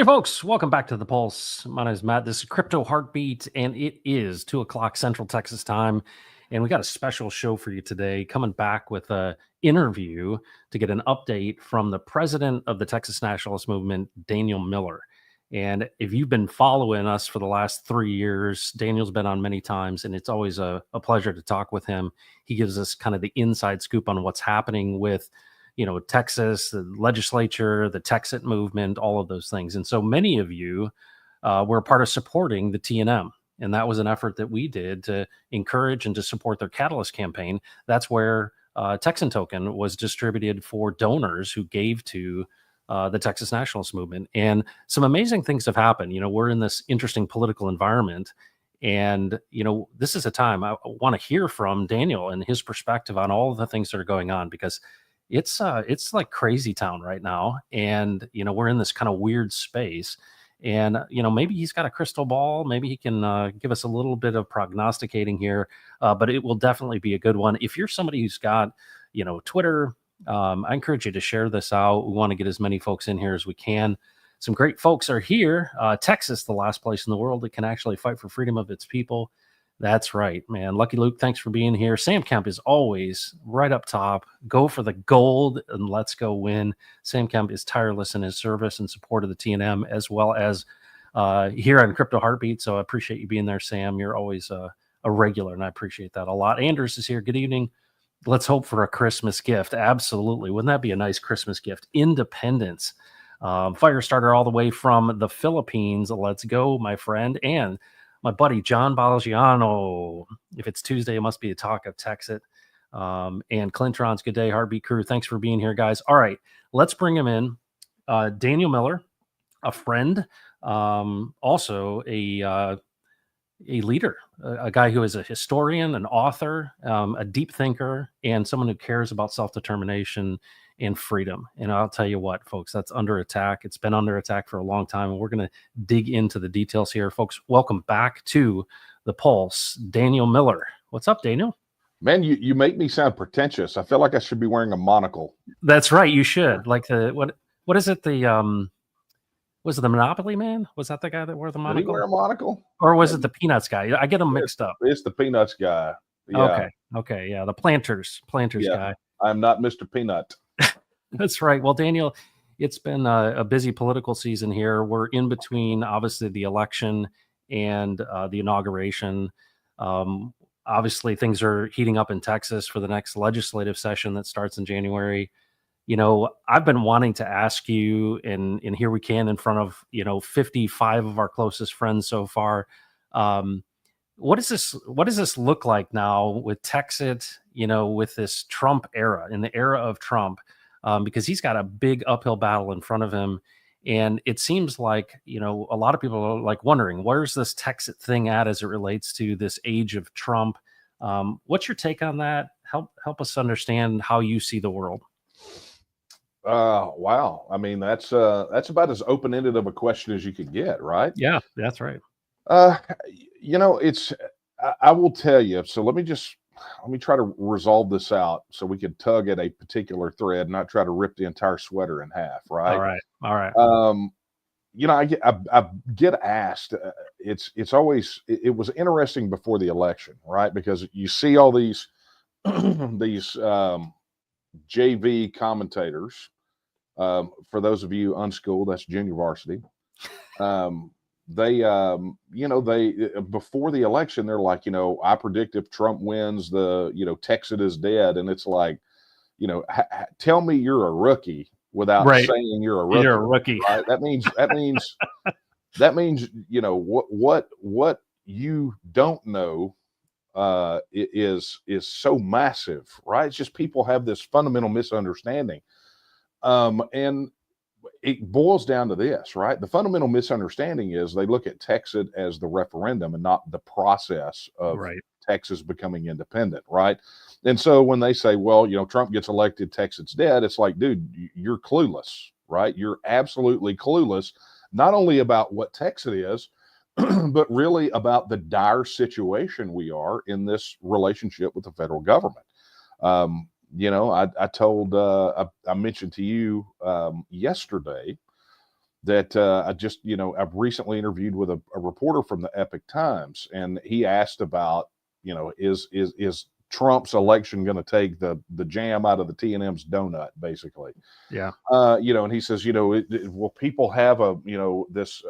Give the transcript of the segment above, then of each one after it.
Hey, folks, welcome back to the Pulse. My name is Matt. This is Crypto Heartbeat, and it is 2 o'clock Central Texas time. And we got a special show for you today, coming back with an interview to get an update from the president of the Texas Nationalist Movement, Daniel Miller. And if you've been following us for the last 3 years, Daniel's been on many times, and it's always a pleasure to talk with him. He gives us kind of the inside scoop on what's happening with Texas, the legislature, the Texit movement, all of those things. And so many of you were a part of supporting the TNM. And that was an effort that we did to encourage and to support their Catalyst campaign. That's where Texan Token was distributed for donors who gave to the Texas Nationalist Movement. And some amazing things have happened. We're in this interesting political environment. And, this is a time I want to hear from Daniel and his perspective on all of the things that are going on, because it's like crazy town right now. And, we're in this kind of weird space, and, maybe he's got a crystal ball. Maybe he can give us a little bit of prognosticating here, but it will definitely be a good one. If you're somebody who's got, Twitter, I encourage you to share this out. We want to get as many folks in here as we can. Some great folks are here. Texas, the last place in the world that can actually fight for freedom of its people. That's right, man. Lucky Luke, thanks for being here. Sam Kemp is always right up top. Go for the gold and let's go win. Sam Kemp is tireless in his service and support of the TNM, as well as here on Crypto Heartbeat. So I appreciate you being there, Sam. You're always a regular, and I appreciate that a lot. Anders is here. Good evening. Let's hope for a Christmas gift. Absolutely. Wouldn't that be a nice Christmas gift? Independence. Firestarter all the way from the Philippines. Let's go, my friend. And my buddy, John Balagiano. If it's Tuesday, it must be a talk of Texit. And Clintron's good day, Heartbeat crew. Thanks for being here, guys. All right, let's bring him in. Daniel Miller, a friend, also a leader, a guy who is a historian, an author, a deep thinker, and someone who cares about self-determination and freedom. And I'll tell you what, folks, that's under attack. It's been under attack for a long time, and we're going to dig into the details here. Folks, welcome back to the Pulse. Daniel Miller. What's up, Daniel? Man, you make me sound pretentious. I feel like I should be wearing a monocle. That's right, you should. Like what is it? Was it the Monopoly man? Was that the guy that wore the monocle? Did he wear a monocle? Or was it the Peanuts guy? I get them mixed up. It's the Peanuts guy. Yeah. Okay, yeah, the Planters guy. I'm not Mr. Peanut. That's right. Well, Daniel, it's been a busy political season here. We're in between, obviously, the election and the inauguration. Obviously, things are heating up in Texas for the next legislative session that starts in January. I've been wanting to ask you, and here we can in front of, 55 of our closest friends so far. What does this look like now with Texit, with this Trump era, in the era of Trump? Because he's got a big uphill battle in front of him. And it seems like, a lot of people are like wondering, where's this Texit thing at as it relates to this age of Trump? What's your take on that? Help us understand how you see the world. Wow. I mean, that's about as open-ended of a question as you could get, right? Yeah, that's right. I will tell you. So let me try to resolve this out so we can tug at a particular thread, not try to rip the entire sweater in half. Right. All right. I get asked, it was interesting before the election, right? Because you see all these, these, JV commentators, for those of you unschooled, that's junior varsity. They before the election, they're like, I predict if Trump wins, Texit is dead. And it's like, tell me you're a rookie without saying you're a rookie. You're a rookie. Right? That means, what you don't know, is so massive, right? It's just people have this fundamental misunderstanding. And it boils down to this, right? The fundamental misunderstanding is they look at Texas as the referendum and not the process of Texas becoming independent, right? And so when they say, well, Trump gets elected, Texas dead, it's like, dude, you're clueless, right? You're absolutely clueless, not only about what Texas is, but really about the dire situation we are in this relationship with the federal government. I mentioned to you yesterday that I've recently interviewed with a reporter from the Epic Times, and he asked about, is Trump's election going to take the jam out of the T&M's donut, basically? Yeah. And he says, will people have this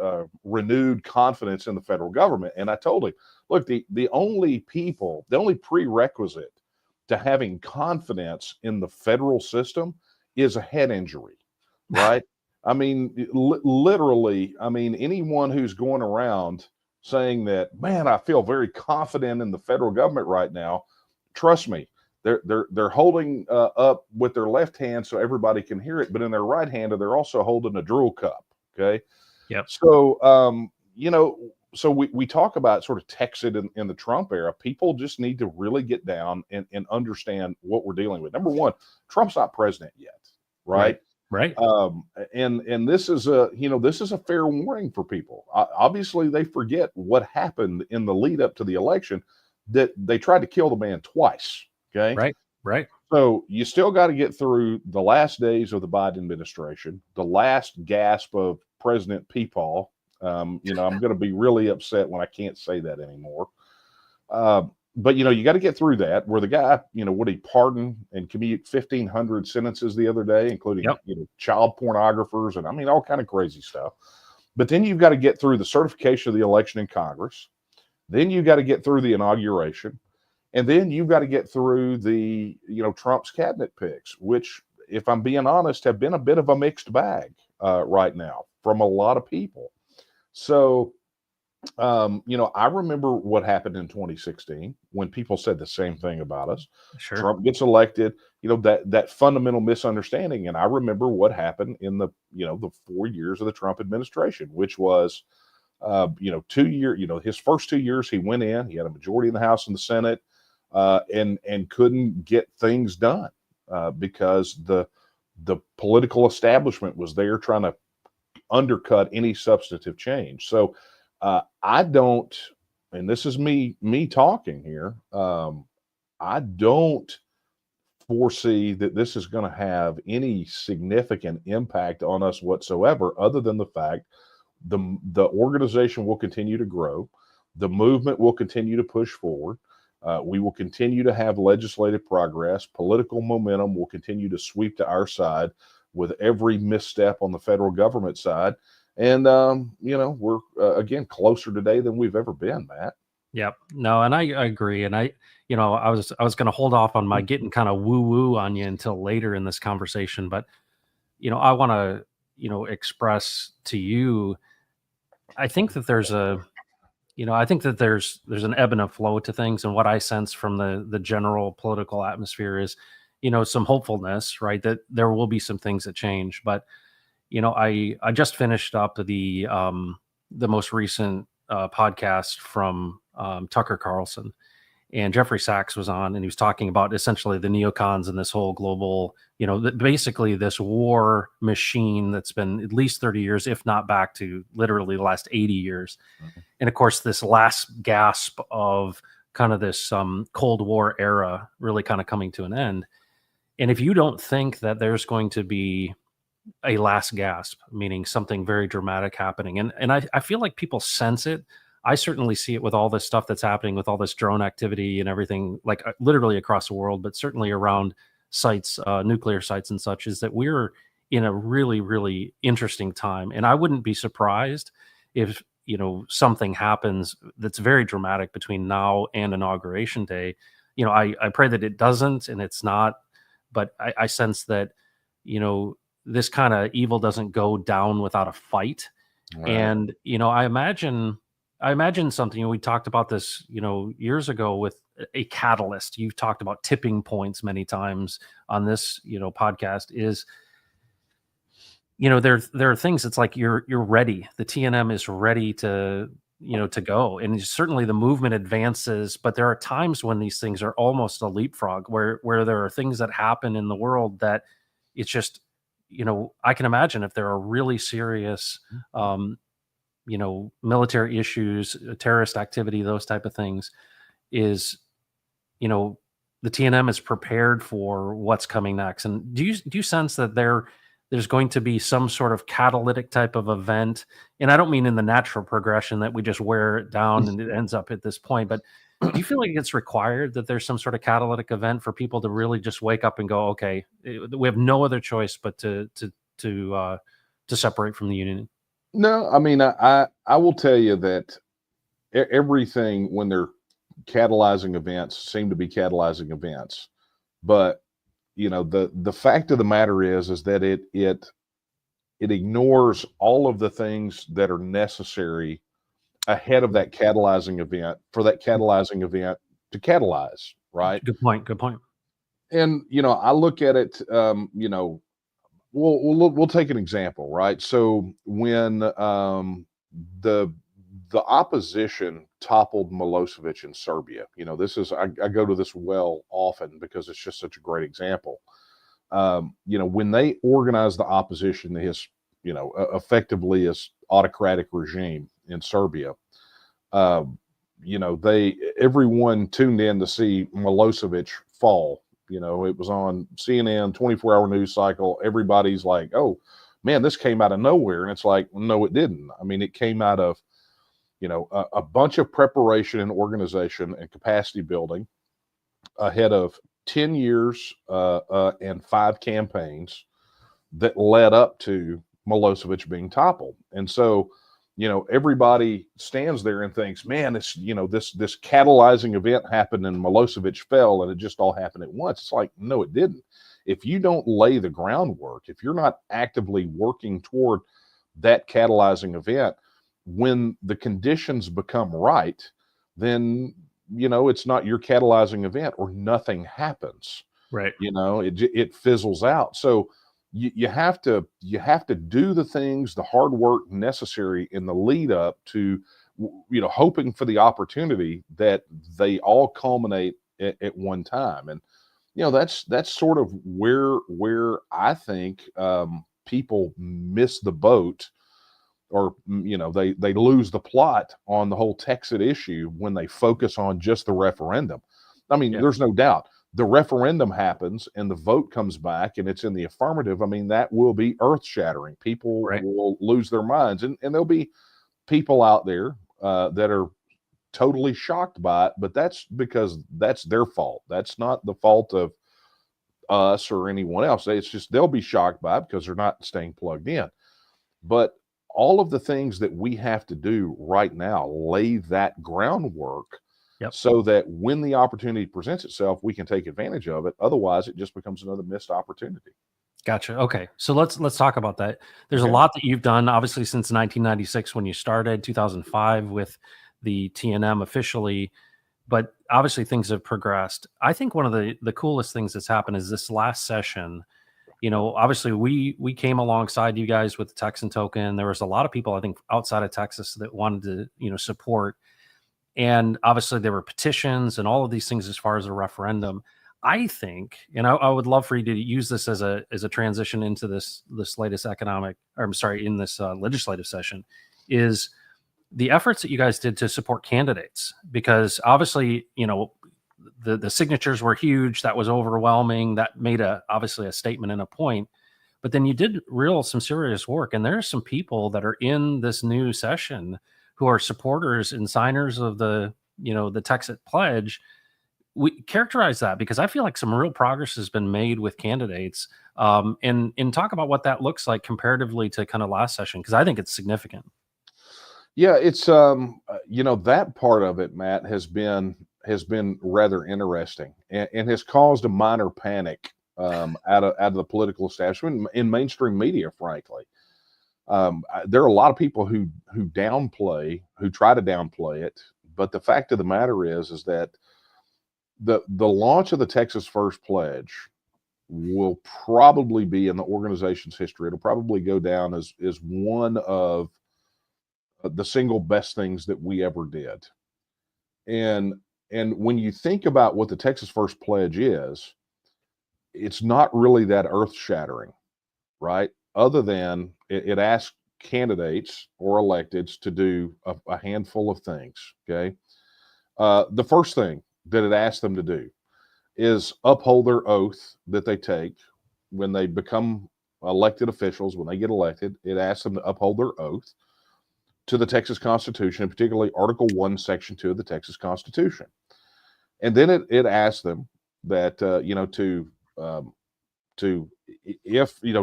renewed confidence in the federal government? And I told him, look, the only prerequisite to having confidence in the federal system is a head injury, right? I mean, literally, I mean, anyone who's going around saying that, man, I feel very confident in the federal government right now, trust me, they're holding up with their left hand so everybody can hear it, but in their right hand, they're also holding a drool cup. Okay. Yep. So, so we talk about sort of Texit in the Trump era. People just need to really get down and understand what we're dealing with. Number one, Trump's not president yet, right? Right. And this is a fair warning for people. Obviously, they forget what happened in the lead up to the election, that they tried to kill the man twice. Okay. Right. So you still got to get through the last days of the Biden administration, the last gasp of President Peepaw. I'm going to be really upset when I can't say that anymore. But you got to get through that, where the guy, would he pardon and commute 1,500 sentences the other day, including child pornographers and all kind of crazy stuff. But then you've got to get through the certification of the election in Congress. Then you've got to get through the inauguration, and then you've got to get through the Trump's cabinet picks, which, if I'm being honest, have been a bit of a mixed bag right now from a lot of people. So. I remember what happened in 2016 when people said the same thing about us. Sure. Trump gets elected, that fundamental misunderstanding. And I remember what happened in the 4 years of the Trump administration, which was, 2 years, his first 2 years, he went in, he had a majority in the House and the Senate, and couldn't get things done because the political establishment was there trying to undercut any substantive change. So, I don't, and this is me talking here. I don't foresee that this is going to have any significant impact on us whatsoever, other than the fact the organization will continue to grow, the movement will continue to push forward. We will continue to have legislative progress. Political momentum will continue to sweep to our side with every misstep on the federal government side. And, we're, again, closer today than we've ever been, Matt. Yep. No, and I agree. And I was going to hold off on my getting kind of woo woo on you until later in this conversation. But, I want to, express to you, I think that there's there's an ebb and a flow to things. And what I sense from the general political atmosphere is, some hopefulness, right? That there will be some things that change. But, I just finished up the most recent podcast from Tucker Carlson, and Jeffrey Sachs was on, and he was talking about essentially the neocons and this whole global, basically this war machine that's been at least 30 years, if not back to literally the last 80 years. Mm-hmm. And of course, this last gasp of kind of this Cold War era really kind of coming to an end. And if you don't think that there's going to be a last gasp, meaning something very dramatic happening. And I feel like people sense it. I certainly see it with all this stuff that's happening, with all this drone activity and everything, like literally across the world, but certainly around sites, nuclear sites and such, is that we're in a really, really interesting time. And I wouldn't be surprised if, something happens that's very dramatic between now and Inauguration Day. I pray that it doesn't, and it's not, but I sense that, this kind of evil doesn't go down without a fight. Right. And, I imagine something, we talked about this, years ago with a catalyst. You've talked about tipping points many times on this, podcast is, there are things it's like you're ready. The TNM is ready to go. And certainly the movement advances, but there are times when these things are almost a leapfrog where there are things that happen in the world that it's just, I can imagine if there are really serious, military issues, terrorist activity, those type of things, is, the TNM is prepared for what's coming next. And do you sense that they're there's going to be some sort of catalytic type of event. And I don't mean in the natural progression that we just wear it down and it ends up at this point, but do you feel like it's required that there's some sort of catalytic event for people to really just wake up and go, okay, we have no other choice but to separate from the union? No, I mean, I will tell you that everything when they're catalyzing events seem to be catalyzing events, but the fact of the matter is that it ignores all of the things that are necessary ahead of that catalyzing event for that catalyzing event to catalyze, right? Good point. Good point. And I look at it, we'll take an example, right? So when the the opposition toppled Milosevic in Serbia, this is I go to this well often because it's just such a great example. When they organized the opposition to his, effectively his autocratic regime in Serbia, everyone tuned in to see Milosevic fall. It was on CNN 24-hour news cycle. Everybody's like, "Oh man, this came out of nowhere," and it's like, no, it didn't. I mean, it came out of a bunch of preparation and organization and capacity building ahead of 10 years and 5 campaigns that led up to Milosevic being toppled. And so, everybody stands there and thinks, man, this catalyzing event happened and Milosevic fell and it just all happened at once. It's like, no, it didn't. If you don't lay the groundwork, if you're not actively working toward that catalyzing event, when the conditions become right, then it's not your catalyzing event or nothing happens. Right. It fizzles out. So you have to do the things, the hard work necessary in the lead up to hoping for the opportunity that they all culminate at one time. And that's sort of where I think people miss the boat, or they lose the plot on the whole Texit issue when they focus on just the referendum. I mean, Yeah. there's no doubt the referendum happens and the vote comes back and it's in the affirmative. I mean, that will be earth shattering. People Right. will lose their minds, and there'll be people out there that are totally shocked by it, but that's because that's their fault. That's not the fault of us or anyone else. It's just they'll be shocked by it because they're not staying plugged in. But all of the things that we have to do right now lay that groundwork. Yep. So that when the opportunity presents itself, we can take advantage of it. Otherwise, it just becomes another missed opportunity. Gotcha. Okay. So let's talk about that. There's a Okay. lot that you've done, obviously, since 1996 when you started, 2005 with the TNM officially, but obviously things have progressed. I think one of the coolest things that's happened is this last session. Obviously we came alongside you guys with the Texan token. There was a lot of people, I think, outside of Texas that wanted to, support. And obviously there were petitions and all of these things as far as a referendum. I think, and I would love for you to use this as a transition into this latest in this legislative session, is the efforts that you guys did to support candidates, because obviously, the signatures were huge. That was overwhelming. That made obviously a statement and a point. But then you did some serious work, and there are some people that are in this new session who are supporters and signers of the Texit pledge. We characterize that, because I feel like some real progress has been made with candidates, and talk about what that looks like comparatively to kind of last session, because I think it's significant. Yeah, it's that part of it, Matt, has been rather interesting, and has caused a minor panic out of the political establishment in mainstream media, frankly. There are a lot of people who try to downplay it, but the fact of the matter is that the launch of the Texas First Pledge will probably be in the organization's history. It'll probably go down as one of the single best things that we ever did. And when you think about what the Texas First Pledge is, it's not really that earth shattering, right? Other than it asks candidates or electeds to do a handful of things. Okay. The first thing that it asks them to do is uphold their oath that they take when they become elected officials, when they get elected, it asks them to uphold their oath to the Texas Constitution, and particularly Article 1, Section 2 of the Texas Constitution. And then it asks them that, to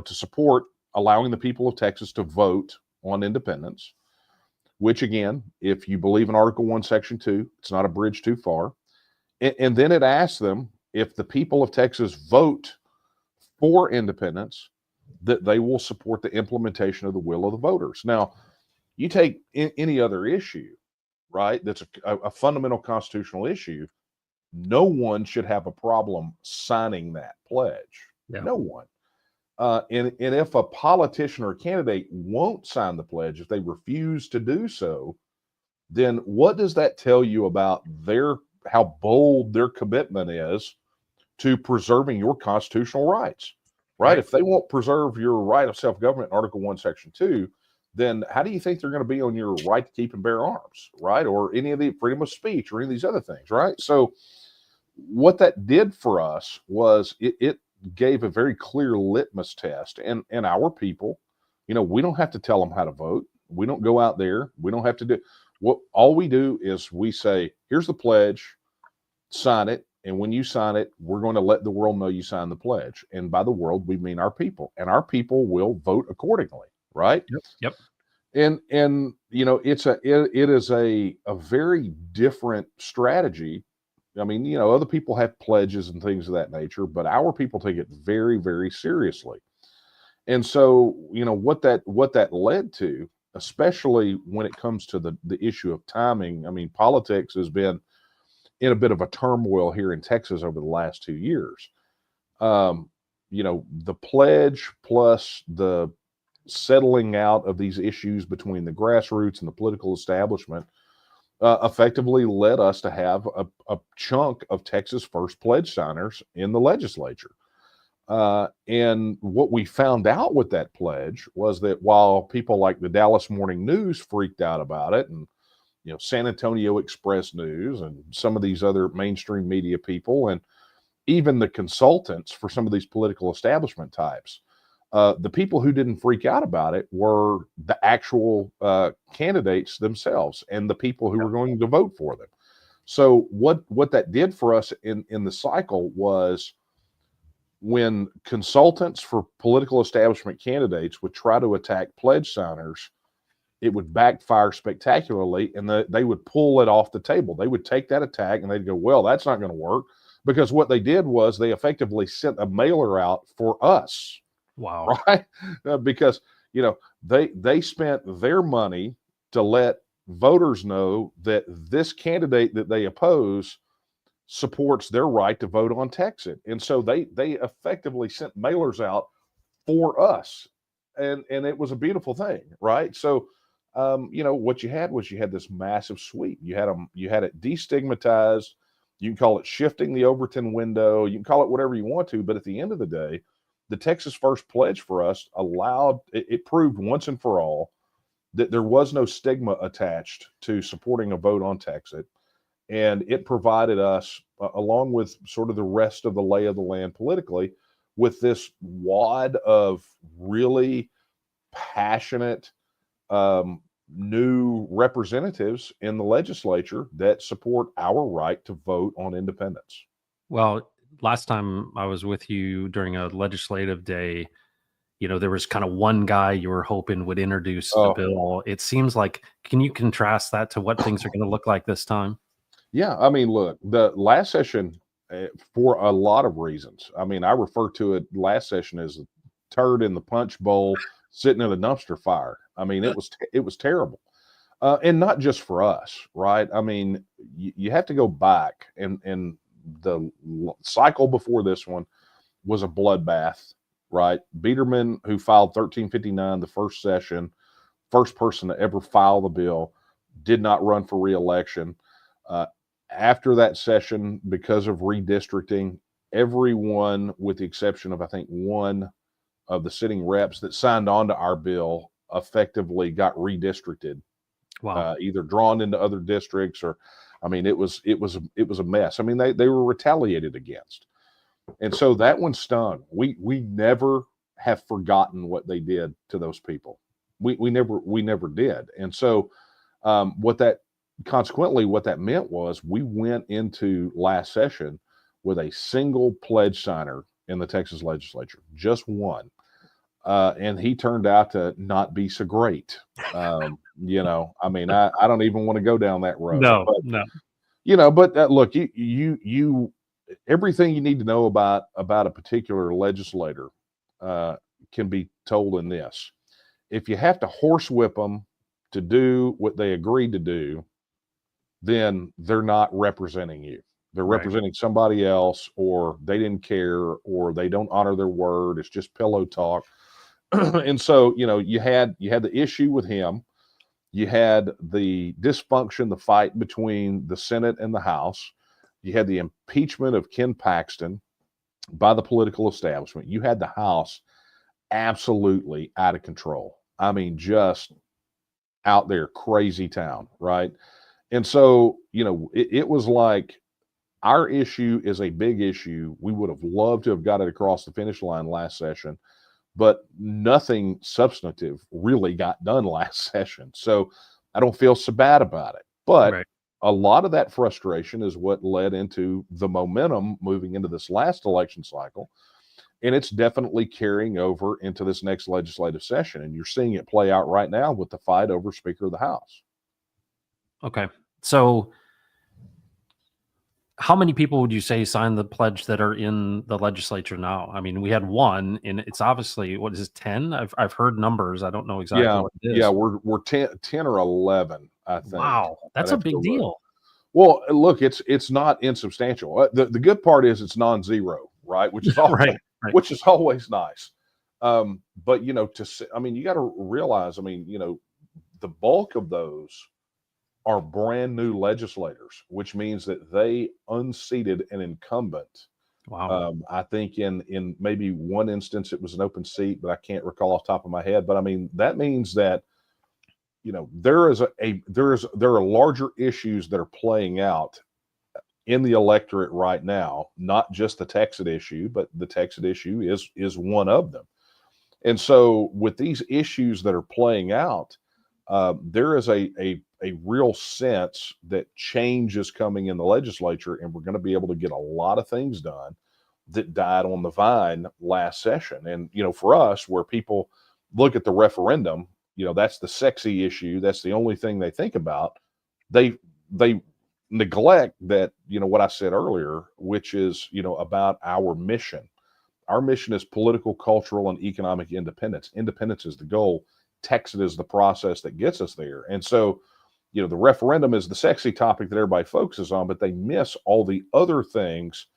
support allowing the people of Texas to vote on independence, which again, if you believe in Article 1, Section 2, it's not a bridge too far. And then it asks them, if the people of Texas vote for independence, that they will support the implementation of the will of the voters. Now, you take any other issue, right, that's a fundamental constitutional issue, no one should have a problem signing that pledge. Yeah. No one. And if a politician or a candidate won't sign the pledge, if they refuse to do so, then what does that tell you about how bold their commitment is to preserving your constitutional rights, right? If they won't preserve your right of self-government in Article 1, Section 2, then how do you think they're going to be on your right to keep and bear arms, right? Or any of the freedom of speech or any of these other things, right? So what that did for us was it gave a very clear litmus test. And our people, we don't have to tell them how to vote. We don't go out there. We don't have to do all we do is we say, here's the pledge, sign it. And when you sign it, we're going to let the world know you signed the pledge. And by the world, we mean our people, and our people will vote accordingly. Right. Yep. And it is a very different strategy. I mean, other people have pledges and things of that nature, but our people take it very, very seriously. And so, what that led to, especially when it comes to the issue of timing, I mean, politics has been in a bit of a turmoil here in Texas over the last 2 years. The pledge plus the settling out of these issues between the grassroots and the political establishment effectively led us to have a chunk of Texas first pledge signers in the legislature. And what we found out with that pledge was that while people like the Dallas Morning News freaked out about it, and San Antonio Express News and some of these other mainstream media people, and even the consultants for some of these political establishment types, the people who didn't freak out about it were the actual candidates themselves and the people who were going to vote for them. So what that did for us in the cycle was, when consultants for political establishment candidates would try to attack pledge signers, it would backfire spectacularly, and they would pull it off the table. They would take that attack and they'd go, well, that's not going to work, because what they did was they effectively sent a mailer out for us. Wow. Right? Because, they spent their money to let voters know that this candidate that they oppose supports their right to vote on Texit. And so they effectively sent mailers out for us. And it was a beautiful thing, right? So, what you had was this massive sweep. You had it destigmatized. You can call it shifting the Overton window. You can call it whatever you want to, but at the end of the day, the Texas First Pledge for us it proved once and for all that there was no stigma attached to supporting a vote on Texit. And it provided us, along with sort of the rest of the lay of the land politically, with this wad of really passionate new representatives in the legislature that support our right to vote on independence. Well, last time I was with you during a legislative day, there was kind of one guy you were hoping would introduce the bill. It seems like, can you contrast that to what things are going to look like this time? Yeah, I mean, look, the last session, for a lot of reasons, I mean, I refer to it last session as a turd in the punch bowl sitting in a dumpster fire. I mean, it was terrible. And not just for us, right? I mean, you have to go back, and the cycle before this one was a bloodbath, right? Biederman, who filed 1359 the first session, first person to ever file the bill, did not run for re-election. After that session, because of redistricting, everyone, with the exception of, I think, one of the sitting reps that signed on to our bill, effectively got redistricted. Wow. Either drawn into other districts, or, I mean, it was a mess. I mean, they were retaliated against. And so that one stung. We never have forgotten what they did to those people. We never did. And so what that meant was we went into last session with a single pledge signer in the Texas legislature, just one. And he turned out to not be so great. I mean, I don't even want to go down that road. No, But no. Look, you everything you need to know about a particular legislator can be told in this. If you have to horsewhip them to do what they agreed to do, then they're not representing you. They're Right. representing somebody else, or they didn't care, or they don't honor their word. It's just pillow talk. And so, you had the issue with him. You had the dysfunction, the fight between the Senate and the House. You had the impeachment of Ken Paxton by the political establishment. You had the House absolutely out of control. I mean, just out there, crazy town, right? And so, it was like, our issue is a big issue. We would have loved to have got it across the finish line last session, but nothing substantive really got done last session. So I don't feel so bad about it. But Right. a lot of that frustration is what led into the momentum moving into this last election cycle. And it's definitely carrying over into this next legislative session. And you're seeing it play out right now with the fight over Speaker of the House. Okay. So how many people would you say signed the pledge that are in the legislature now? I mean, we had one, and it's obviously, what is it, 10? I've heard numbers. I don't know exactly what it is. Yeah, we're 10 or 11, I think. Wow, that's a big deal. Well, look, it's not insubstantial. The good part is it's non-zero, right? Which is all Right. which is always nice. But you got to realize, the bulk of those are brand new legislators, which means that they unseated an incumbent. Wow. I think in maybe one instance it was an open seat, but I can't recall off the top of my head. But I mean, that means that there are larger issues that are playing out in the electorate right now, not just the Texit issue, but the Texit issue is one of them. And so with these issues that are playing out, there is a real sense that change is coming in the legislature, and we're going to be able to get a lot of things done that died on the vine last session. And, for us, where people look at the referendum, that's the sexy issue. That's the only thing they think about. They neglect that, what I said earlier, which is, about our mission. Our mission is political, cultural, and economic independence. Independence is the goal. Texit is the process that gets us there. And so, the referendum is the sexy topic that everybody focuses on, but they miss all the other things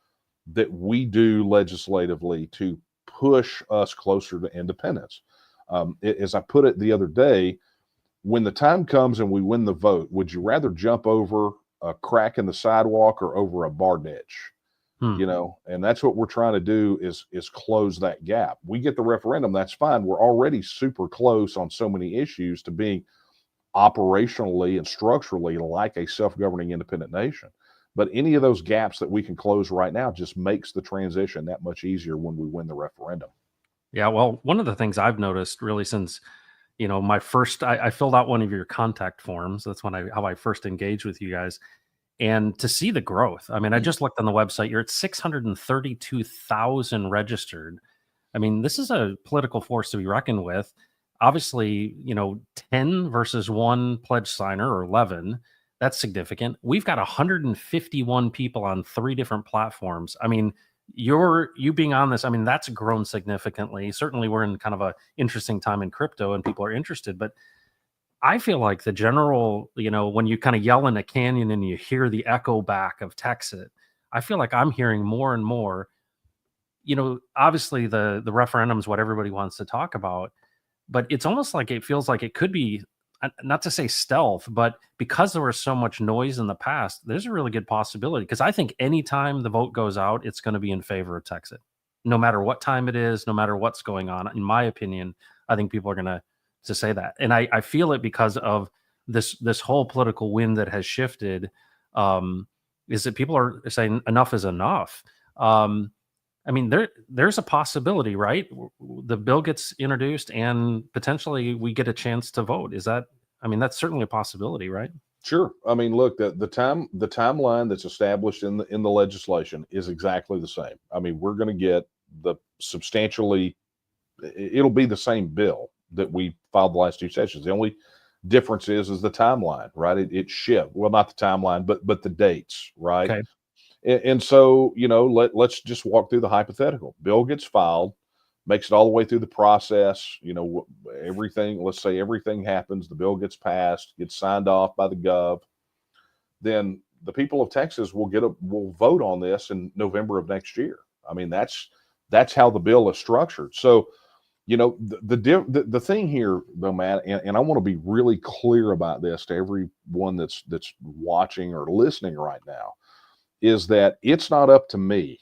that we do legislatively to push us closer to independence. As I put it the other day, when the time comes and we win the vote, would you rather jump over a crack in the sidewalk or over a bar ditch? And that's what we're trying to do is close that gap. We get the referendum, that's fine. We're already super close on so many issues to being operationally and structurally like a self-governing independent nation. But any of those gaps that we can close right now just makes the transition that much easier when we win the referendum. Yeah, well, one of the things I've noticed really since, my first, I filled out one of your contact forms. That's how I first engaged with you guys. And to see the growth, I mean, I just looked on the website, you're at 632,000 registered. I mean, this is a political force to be reckoned with. Obviously, 10 versus 1 pledge signer, or 11, that's significant. We've got 151 people on 3 different platforms. I mean, you being on this, I mean, that's grown significantly. Certainly we're in kind of a interesting time in crypto and people are interested, but I feel like the general, when you kind of yell in a canyon and you hear the echo back of Texit, I feel like I'm hearing more and more. Obviously the referendum is what everybody wants to talk about, but it's almost like it feels like it could be, not to say stealth, but because there was so much noise in the past, there's a really good possibility. Because I think anytime the vote goes out, it's going to be in favor of Texit, no matter what time it is, no matter what's going on. In my opinion, I think people are going to say that, and I feel it because of this whole political wind that has shifted. Is that people are saying enough is enough. I mean, there's a possibility, right? The bill gets introduced and potentially we get a chance to vote. Is that, I mean, that's certainly a possibility, right? Sure. I mean, look, the timeline that's established in the legislation is exactly the same. I mean, we're going to get the substantially, it'll be the same bill that we filed the last two sessions. The only difference is the timeline, right? It shift. Well, not the timeline, but the dates, right? Okay. And so, let's just walk through the hypothetical. Bill gets filed, makes it all the way through the process. Everything. Let's say everything happens. The bill gets passed, gets signed off by the gov. Then the people of Texas will vote on this in November of next year. I mean, that's how the bill is structured. So, the thing here, though, Matt, and I want to be really clear about this to everyone that's watching or listening right now, is that it's not up to me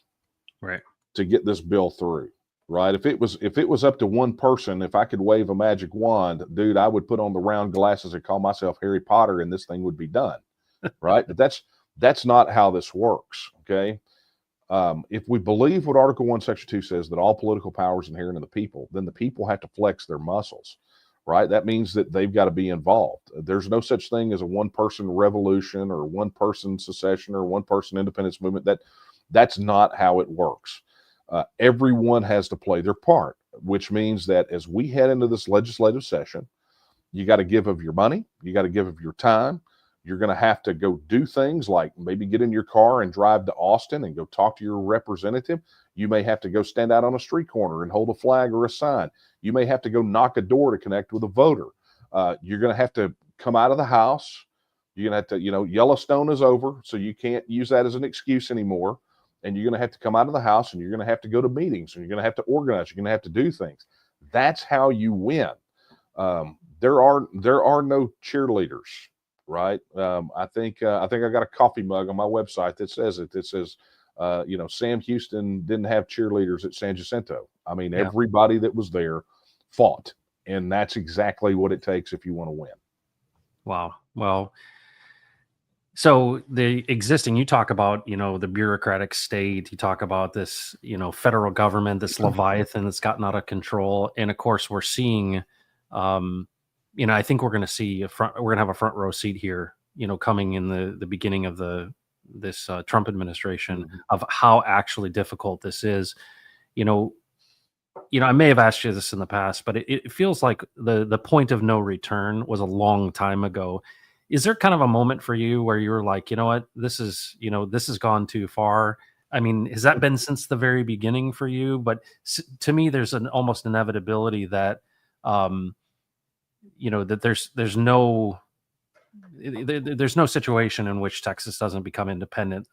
Right. to get this bill through, right? If it was up to one person, if I could wave a magic wand, dude, I would put on the round glasses and call myself Harry Potter, and this thing would be done, right? But that's not how this works. Okay. If we believe what Article 1, Section 2 says, that all political power is inherent in the people, then the people have to flex their muscles, right? That means that they've got to be involved. There's no such thing as a one-person revolution or one-person secession or one-person independence movement. That's not how it works. Everyone has to play their part, which means that as we head into this legislative session, you got to give of your money, you got to give of your time. You're going to have to go do things like maybe get in your car and drive to Austin and go talk to your representative. You may have to go stand out on a street corner and hold a flag or a sign. You may have to go knock a door to connect with a voter. You're going to have to come out of the house. You're going to have to, Yellowstone is over, so you can't use that as an excuse anymore. And you're going to have to come out of the house and you're going to have to go to meetings and you're going to have to organize. You're going to have to do things. That's how you win. There are no cheerleaders. Right. I think I got a coffee mug on my website that says it. It says, Sam Houston didn't have cheerleaders at San Jacinto. I mean, Yeah. everybody that was there fought, and that's exactly what it takes if you want to win. Wow. Well, so the existing, you talk about, the bureaucratic state, you talk about this, federal government, this Leviathan that's gotten out of control. And of course, we're seeing, I think we're going to see we're going to have a front row seat here, coming in the beginning of this Trump administration of how actually difficult this is. I may have asked you this in the past, but it feels like the point of no return was a long time ago. Is there kind of a moment for you where you're like, you know what, this has gone too far? I mean, has that been since the very beginning for you? But to me, there's an almost inevitability that, that there's no situation in which Texas doesn't become independent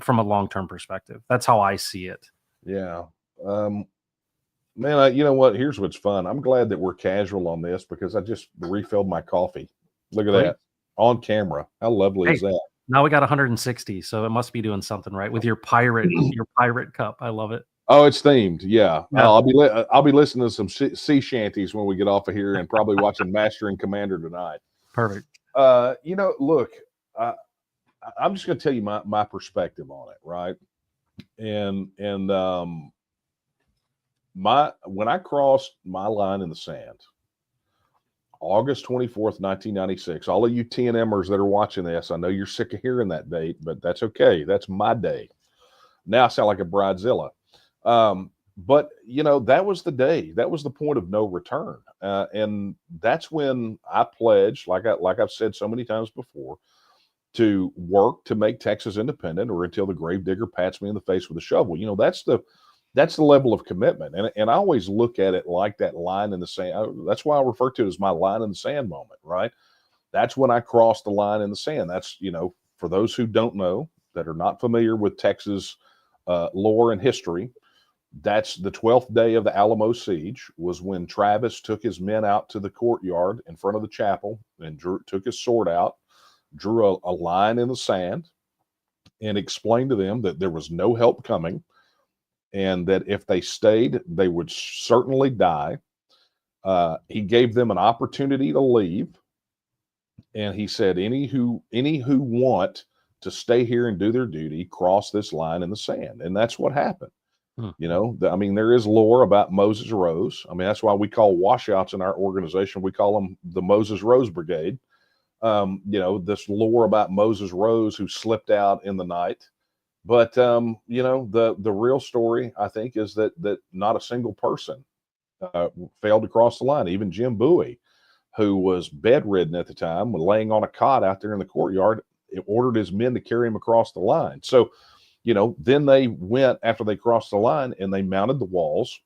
from a long-term perspective. That's how I see it. Yeah. Man, you know what? Here's what's fun. I'm glad that we're casual on this because I just refilled my coffee. Look at that on camera. How lovely is that? Now we got 160, so it must be doing something right with your pirate cup. I love it. Oh, it's themed. Yeah. I'll be listening to some sea shanties when we get off of here, and probably watching Master and Commander tonight. Perfect. Look, I'm just going to tell you my perspective on it, right? And when I crossed my line in the sand, August 24th, 1996, all of you TNMers that are watching this, I know you're sick of hearing that date, but that's okay. That's my day. Now I sound like a bridezilla. But that was the day. That was the point of no return. And that's when I pledged, like I've said so many times before, to work to make Texas independent or until the gravedigger pats me in the face with a shovel. That's the level of commitment. And I always look at it like that line in the sand. That's why I refer to it as my line in the sand moment, right? That's when I crossed the line in the sand. That's, for those who don't know, that are not familiar with Texas lore and history, that's the 12th day of the Alamo siege was when Travis took his men out to the courtyard in front of the chapel and took his sword out, drew a line in the sand, and explained to them that there was no help coming and that if they stayed, they would certainly die. He gave them an opportunity to leave. And he said, any who want to stay here and do their duty, cross this line in the sand. And that's what happened. Hmm. I mean, there is lore about Moses Rose. I mean, that's why we call washouts in our organization, we call them the Moses Rose Brigade. This lore about Moses Rose who slipped out in the night. But the real story, I think, is that not a single person failed to cross the line. Even Jim Bowie, who was bedridden at the time, was laying on a cot out there in the courtyard. It ordered his men to carry him across the line. So, then they went after they crossed the line and they mounted the walls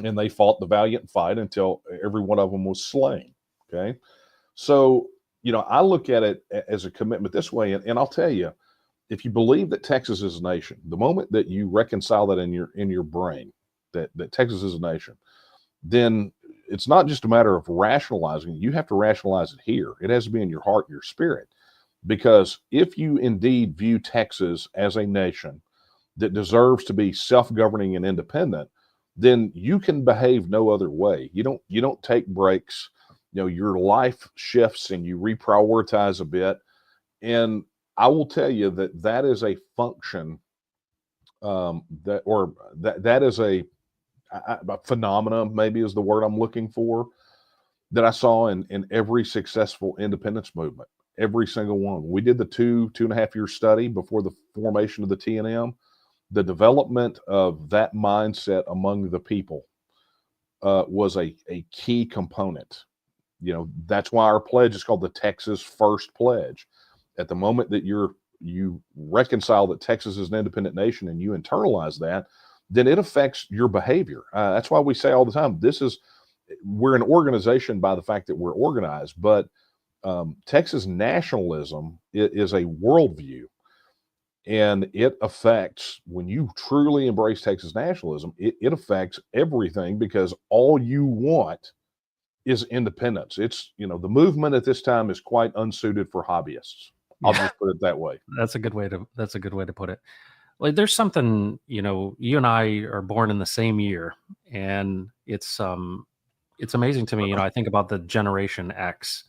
and they fought the valiant fight until every one of them was slain. Okay. So, I look at it as a commitment this way. And I'll tell you, if you believe that Texas is a nation, the moment that you reconcile that in your brain, that Texas is a nation, then it's not just a matter of rationalizing. You have to rationalize it here. It has to be in your heart, your spirit. Because if you indeed view Texas as a nation that deserves to be self-governing and independent, then you can behave no other way. You don't take breaks. Your life shifts and you reprioritize a bit. And I will tell you that is a function that is a phenomena, maybe is the word I'm looking for, that I saw in every successful independence movement. Every single one. We did the 2.5 year study before the formation of the TNM. The development of that mindset among the people was a key component. That's why our pledge is called the Texas First Pledge. At the moment that you reconcile that Texas is an independent nation and you internalize that, then it affects your behavior. That's why we say all the time, we're an organization by the fact that we're organized, but Texas nationalism is a worldview, and it affects, when you truly embrace Texas nationalism, it affects everything, because all you want is independence. It's, the movement at this time is quite unsuited for hobbyists. I'll just put it that way. That's a good way to put it. Like, there's something, you and I are born in the same year, and it's amazing to me. I think about the Generation X,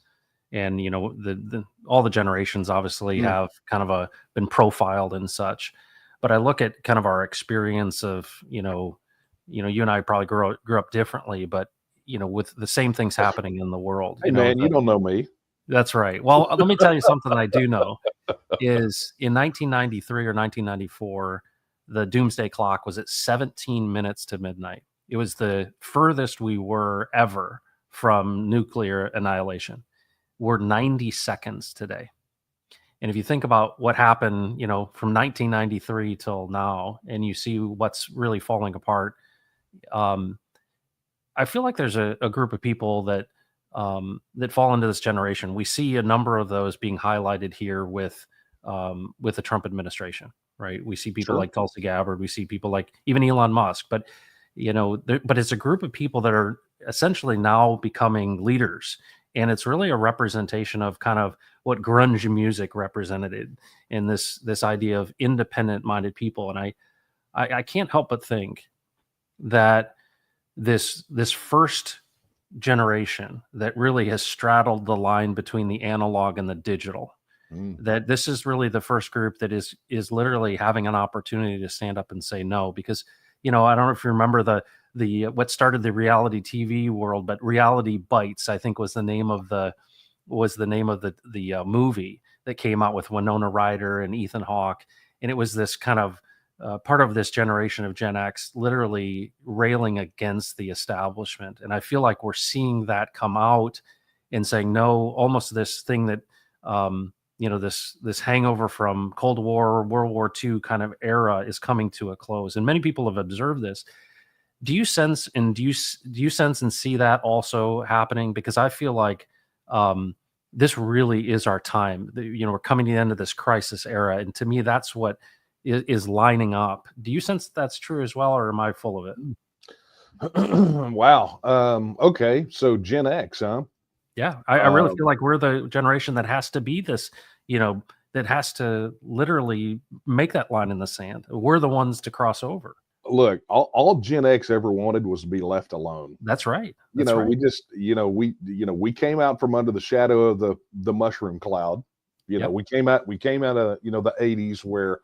and the all the generations obviously have kind of been profiled and such. But I look at kind of our experience of, you and I probably grew up differently, but with the same things happening in the world. Hey, man, you don't know me. That's right. Well, let me tell you something I do know is in 1993 or 1994, the doomsday clock was at 17 minutes to midnight. It was the furthest we were ever from nuclear annihilation. We're 90 seconds today. And if you think about what happened, from 1993 till now, and you see what's really falling apart, I feel like there's a group of people that fall into this generation. We see a number of those being highlighted here with the Trump administration, right? We see people like Tulsi Gabbard. We see people like even Elon Musk. But but it's a group of people that are essentially now becoming leaders, and it's really a representation of kind of what grunge music represented in this idea of independent-minded people. And I can't help but think that this first generation that really has straddled the line between the analog and the digital, that this is really the first group that is literally having an opportunity to stand up and say no. Because I don't know if you remember the what started the reality TV world, but Reality Bites, I think, was the name of the movie that came out with Winona Ryder and Ethan Hawke. And it was this kind of part of this generation of Gen X literally railing against the establishment. And I feel like we're seeing that come out and saying no, almost this thing that, this hangover from Cold War, World War II kind of era is coming to a close. And many people have observed this. Do you sense and see that also happening? Because I feel like this really is our time. We're coming to the end of this crisis era. And to me, that's what is lining up. Do you sense that's true as well, or am I full of it? Wow. Okay. So Gen X, huh? Yeah. I really feel like we're the generation that has to be this, that has to literally make that line in the sand. We're the ones to cross over. Look, all Gen X ever wanted was to be left alone. That's right. We just, we came out from under the shadow of the mushroom cloud. We came out of, the 80s, where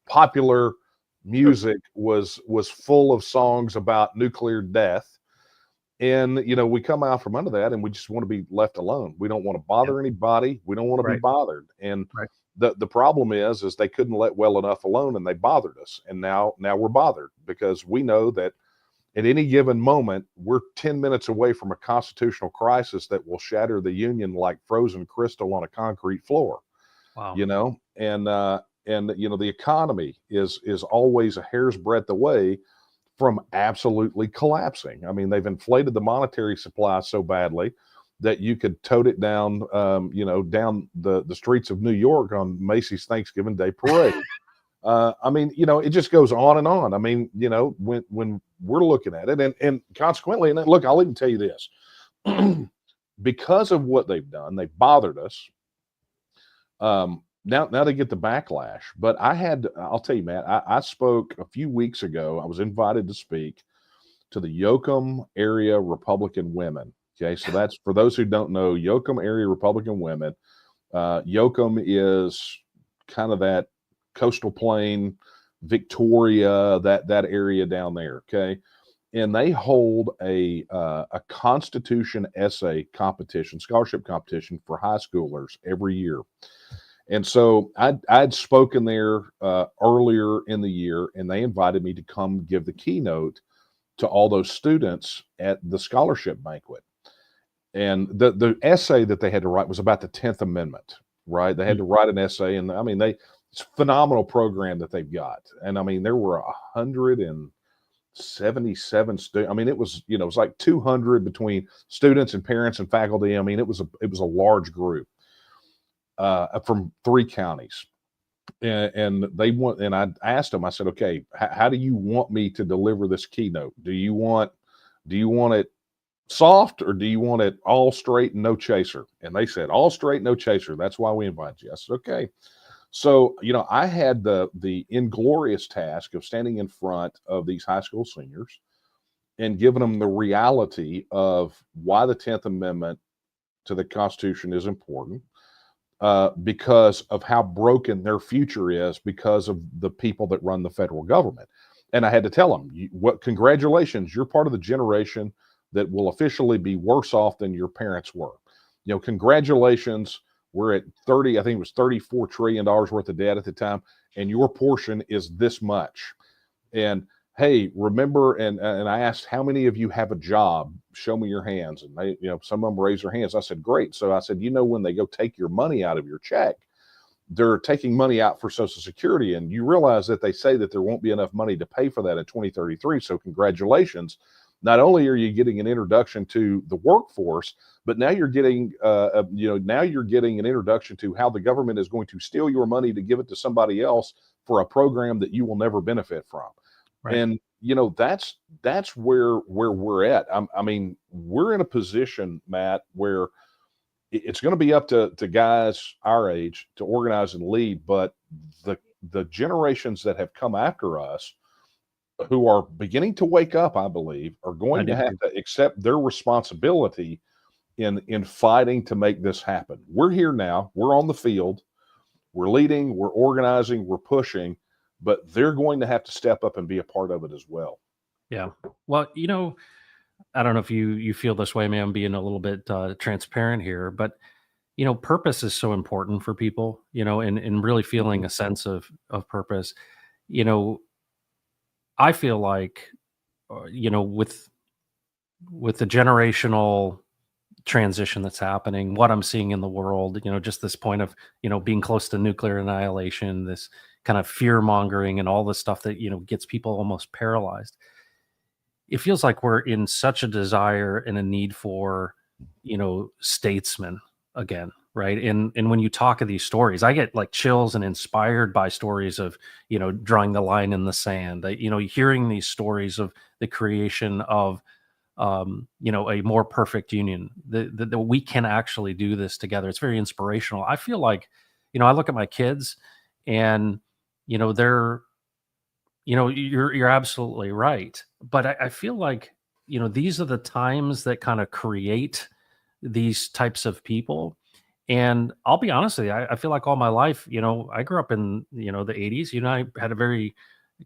popular music was full of songs about nuclear death. And we come out from under that and we just want to be left alone. We don't want to Yeah. bother anybody. We don't want to be Right. bothered. And Right. the problem is they couldn't let well enough alone, and they bothered us. And now we're bothered because we know that at any given moment we're 10 minutes away from a constitutional crisis that will shatter the union like frozen crystal on a concrete floor. Wow. And the economy is always a hair's breadth away from absolutely collapsing. I mean, they've inflated the monetary supply so badly that you could tote it down, down the streets of New York on Macy's Thanksgiving Day parade. I mean, it just goes on and on. I mean, when we're looking at it, and consequently, and look, I'll even tell you this: because of what they've done, they've bothered us. Now they get the backlash. But I'll tell you, Matt, I spoke a few weeks ago. I was invited to speak to the Yoakum area Republican women. Okay, so that's for those who don't know, Yoakum area Republican women. Yoakum is kind of that coastal plain, Victoria, that area down there. Okay, and they hold a Constitution essay competition, scholarship competition for high schoolers every year. And so I'd spoken there earlier in the year, and they invited me to come give the keynote to all those students at the scholarship banquet. And the essay that they had to write was about the 10th Amendment, right? They had to write an essay, and I mean, it's a phenomenal program that they've got. And I mean, there were 177 students. I mean, it was like 200 between students and parents and faculty. I mean, it was a large group from 3 counties. And I asked them, I said, okay, how do you want me to deliver this keynote? Do you want it soft, or do you want it all straight and no chaser? And they said, all straight, no chaser. That's why we invite you. I said, okay. So, I had the inglorious task of standing in front of these high school seniors and giving them the reality of why the 10th Amendment to the Constitution is important. Because of how broken their future is because of the people that run the federal government. And I had to tell them, congratulations, you're part of the generation that will officially be worse off than your parents were. Congratulations, we're at I think it was $34 trillion worth of debt at the time, and your portion is this much. And hey, remember, and I asked, how many of you have a job? Show me your hands. And they, some of them raised their hands. I said, great. So I said, when they go take your money out of your check, they're taking money out for Social Security. And you realize that they say that there won't be enough money to pay for that in 2033. So congratulations. Not only are you getting an introduction to the workforce, but now you're getting, now you're getting an introduction to how the government is going to steal your money to give it to somebody else for a program that you will never benefit from. Right. And that's where we're at. I mean, we're in a position, Matt, where it's going to be up to guys our age to organize and lead, but the generations that have come after us, who are beginning to wake up, I believe, are going to have to accept their responsibility in fighting to make this happen. We're here now. We're on the field. We're leading. We're organizing. We're pushing. But they're going to have to step up and be a part of it as well. Yeah. Well, I don't know if you feel this way. Maybe I'm being a little bit transparent here, but purpose is so important for people. And really feeling a sense of purpose. I feel like, with the generational transition that's happening, what I'm seeing in the world, just this point of, being close to nuclear annihilation, this kind of fear mongering and all this stuff that, gets people almost paralyzed. It feels like we're in such a desire and a need for, statesmen again. Right. And when you talk of these stories, I get like chills and inspired by stories of, drawing the line in the sand, hearing these stories of the creation of, a more perfect union, that we can actually do this together. It's very inspirational. I feel like, I look at my kids and, they're, you're absolutely right. But I feel like, these are the times that kind of create these types of people. And I'll be honest with you, I feel like all my life, I grew up in, the 80s. I had a very,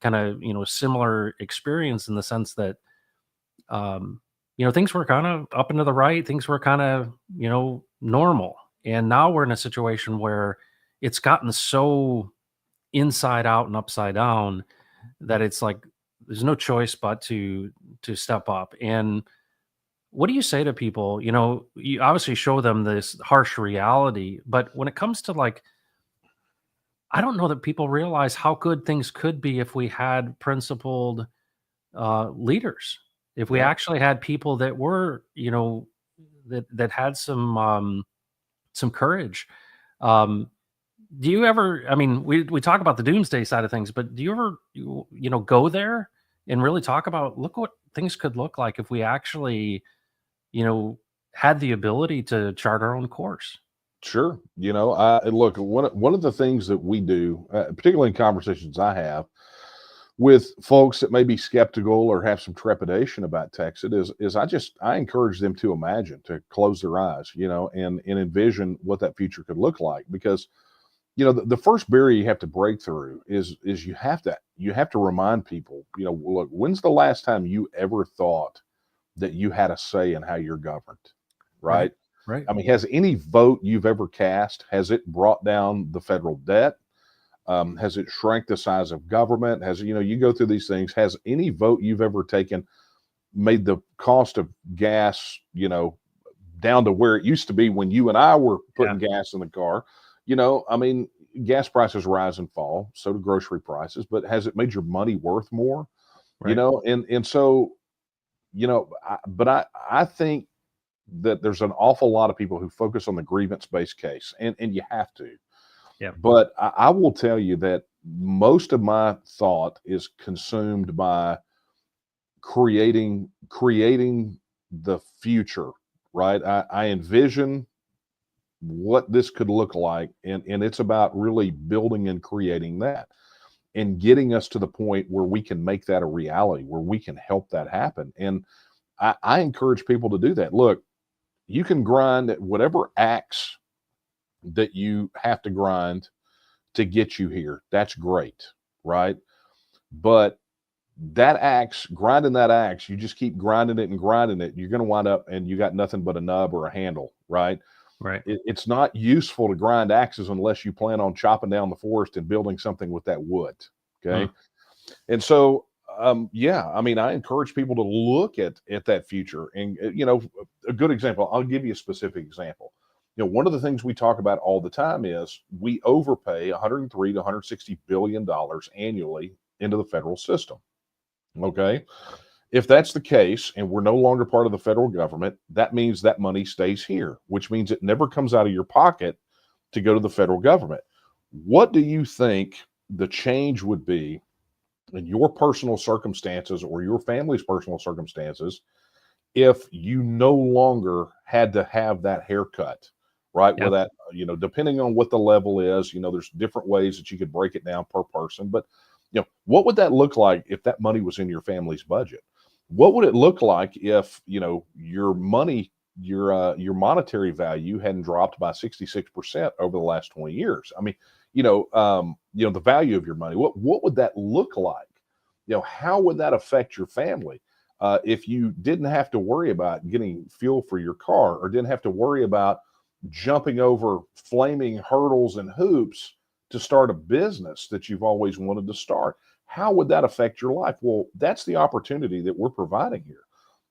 kind of, similar experience in the sense that, things were kind of up and to the right. Things were kind of, normal. And now we're in a situation where it's gotten so inside out and upside down that it's like there's no choice but to step up. And what do you say to people? You obviously show them this harsh reality, but when it comes to like, I don't know that people realize how good things could be if we had principled leaders. If we Yeah. actually had people that were, that had some courage. Um, do you ever? I mean, we talk about the doomsday side of things, but do you ever go there and really talk about look what things could look like if we actually you know had the ability to chart our own course? Sure. Look, one of the things that we do, particularly in conversations I have with folks that may be skeptical or have some trepidation about Texas, is I encourage them to imagine, to close their eyes, and envision what that future could look like. Because the first barrier you have to break through is you have to remind people, look, when's the last time you ever thought that you had a say in how you're governed, Right. right? Right. I mean, has any vote you've ever cast, has it brought down the federal debt? Has it shrank the size of government? You go through these things. Has any vote you've ever taken made the cost of gas, down to where it used to be when you and I were Yeah. putting gas in the car? I mean, gas prices rise and fall, so do grocery prices, but has it made your money worth more? Right. And so, but I think that there's an awful lot of people who focus on the grievance-based case, and you have to. Yeah. But I will tell you that most of my thought is consumed by creating the future, right? I envision what this could look like, and it's about really building and creating that and getting us to the point where we can make that a reality, where we can help that happen. And I encourage people to do that. Look, you can grind at whatever axe that you have to grind to get you here. That's great, right? But grinding that axe, you just keep grinding it and grinding it. You're going to wind up and you got nothing but a nub or a handle, right? Right. It's not useful to grind axes unless you plan on chopping down the forest and building something with that wood. Mm. Okay. And so, yeah, I mean, I encourage people to look at that future. And a good example. I'll give you a specific example. One of the things we talk about all the time is we overpay 103 to 160 billion dollars annually into the federal system. Okay, if that's the case, and we're no longer part of the federal government, that means that money stays here, which means it never comes out of your pocket to go to the federal government. What do you think the change would be in your personal circumstances or your family's personal circumstances if you no longer had to have that haircut, right? Yeah. Where that, depending on what the level is, there's different ways that you could break it down per person. But, what would that look like if that money was in your family's budget? What would it look like if, your money, your monetary value hadn't dropped by 66% over the last 20 years? I mean, the value of your money, what would that look like? How would that affect your family? If you didn't have to worry about getting fuel for your car or didn't have to worry about jumping over flaming hurdles and hoops to start a business that you've always wanted to start, how would that affect your life? Well, that's the opportunity that we're providing here.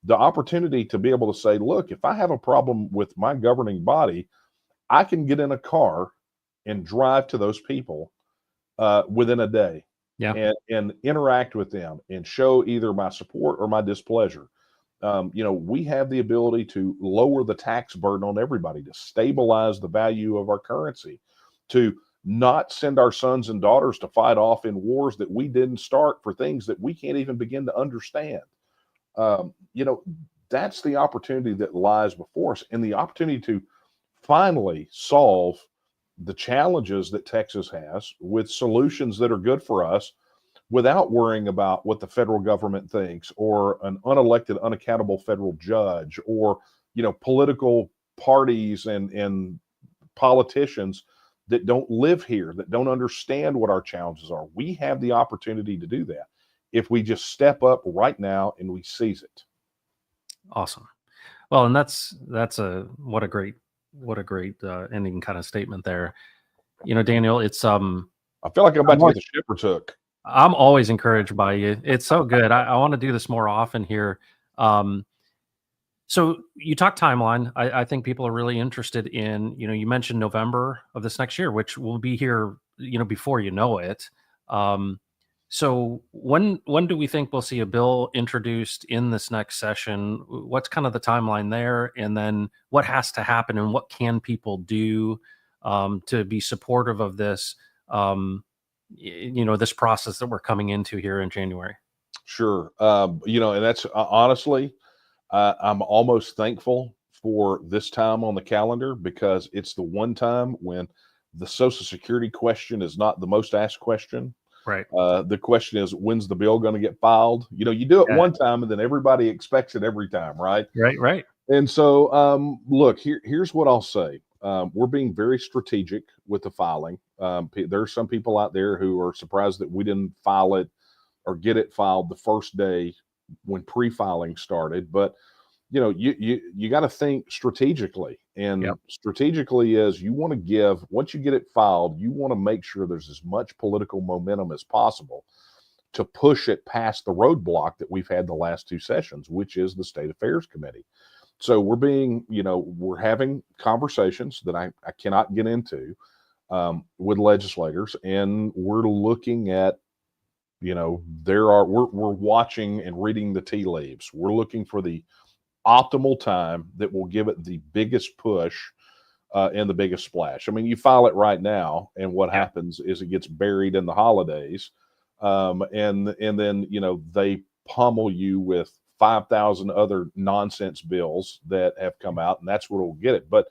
The opportunity to be able to say, look, if I have a problem with my governing body, I can get in a car and drive to those people within a day Yeah. and interact with them and show either my support or my displeasure. We have the ability to lower the tax burden on everybody, to stabilize the value of our currency, to not send our sons and daughters to fight off in wars that we didn't start for things that we can't even begin to understand. Um, you know, that's the opportunity that lies before us, and the opportunity to finally solve the challenges that Texas has with solutions that are good for us without worrying about what the federal government thinks or an unelected, unaccountable federal judge or, political parties and politicians that don't live here, that don't understand what our challenges are. We have the opportunity to do that if we just step up right now and we seize it. Awesome. Well, and that's a what a great ending kind of statement there. Daniel, it's I feel like I'm I'm about to get always, the shepherd's hook. I'm always encouraged by you. It's so good. I want to do this more often here. Um, so you talk timeline. I think people are really interested in, you mentioned November of this next year, which will be here, before you know it. Um, so when do we think we'll see a bill introduced in this next session? What's kind of the timeline there, and then what has to happen, and what can people do to be supportive of this? This process that we're coming into here in January. Sure. And that's honestly, I'm almost thankful for this time on the calendar because it's the one time when the Social Security question is not the most asked question. Right. The question is, when's the bill going to get filed? You do it Yeah. one time and then everybody expects it every time, right? Right. Right. And so, look, here's what I'll say. We're being very strategic with the filing. There are some people out there who are surprised that we didn't file it or get it filed the first day when pre-filing started. But you got to think strategically, Yep. and strategically is you want to give once you get it filed, you want to make sure there's as much political momentum as possible to push it past the roadblock that we've had the last two sessions, which is the State Affairs Committee. So we're having conversations that I cannot get into with legislators, and we're looking at, we're watching and reading the tea leaves. We're looking for the optimal time that will give it the biggest push and the biggest splash. I mean, you file it right now, and what Yeah. happens is it gets buried in the holidays, and then they pummel you with 5,000 other nonsense bills that have come out, and that's what will get it. But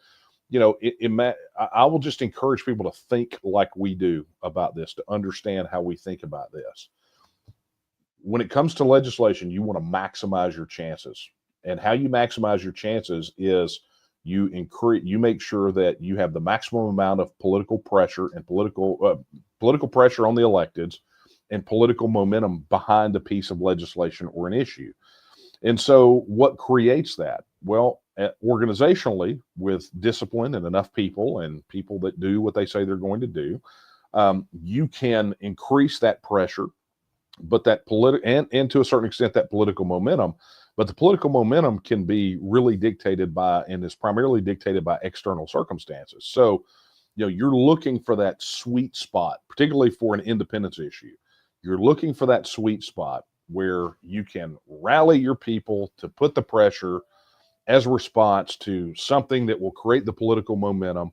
I will just encourage people to think like we do about this, to understand how we think about this. When it comes to legislation, you want to maximize your chances, and how you maximize your chances is you make sure that you have the maximum amount of political pressure and political pressure on the electeds and political momentum behind a piece of legislation or an issue. And so what creates that? Well, organizationally, with discipline and enough people and people that do what they say they're going to do, you can increase that pressure, but that and to a certain extent that political momentum. But the political momentum can be really dictated by, and is primarily dictated by, external circumstances. So, you're looking for that sweet spot, particularly for an independence issue. You're looking for that sweet spot where you can rally your people to put the pressure as a response to something that will create the political momentum.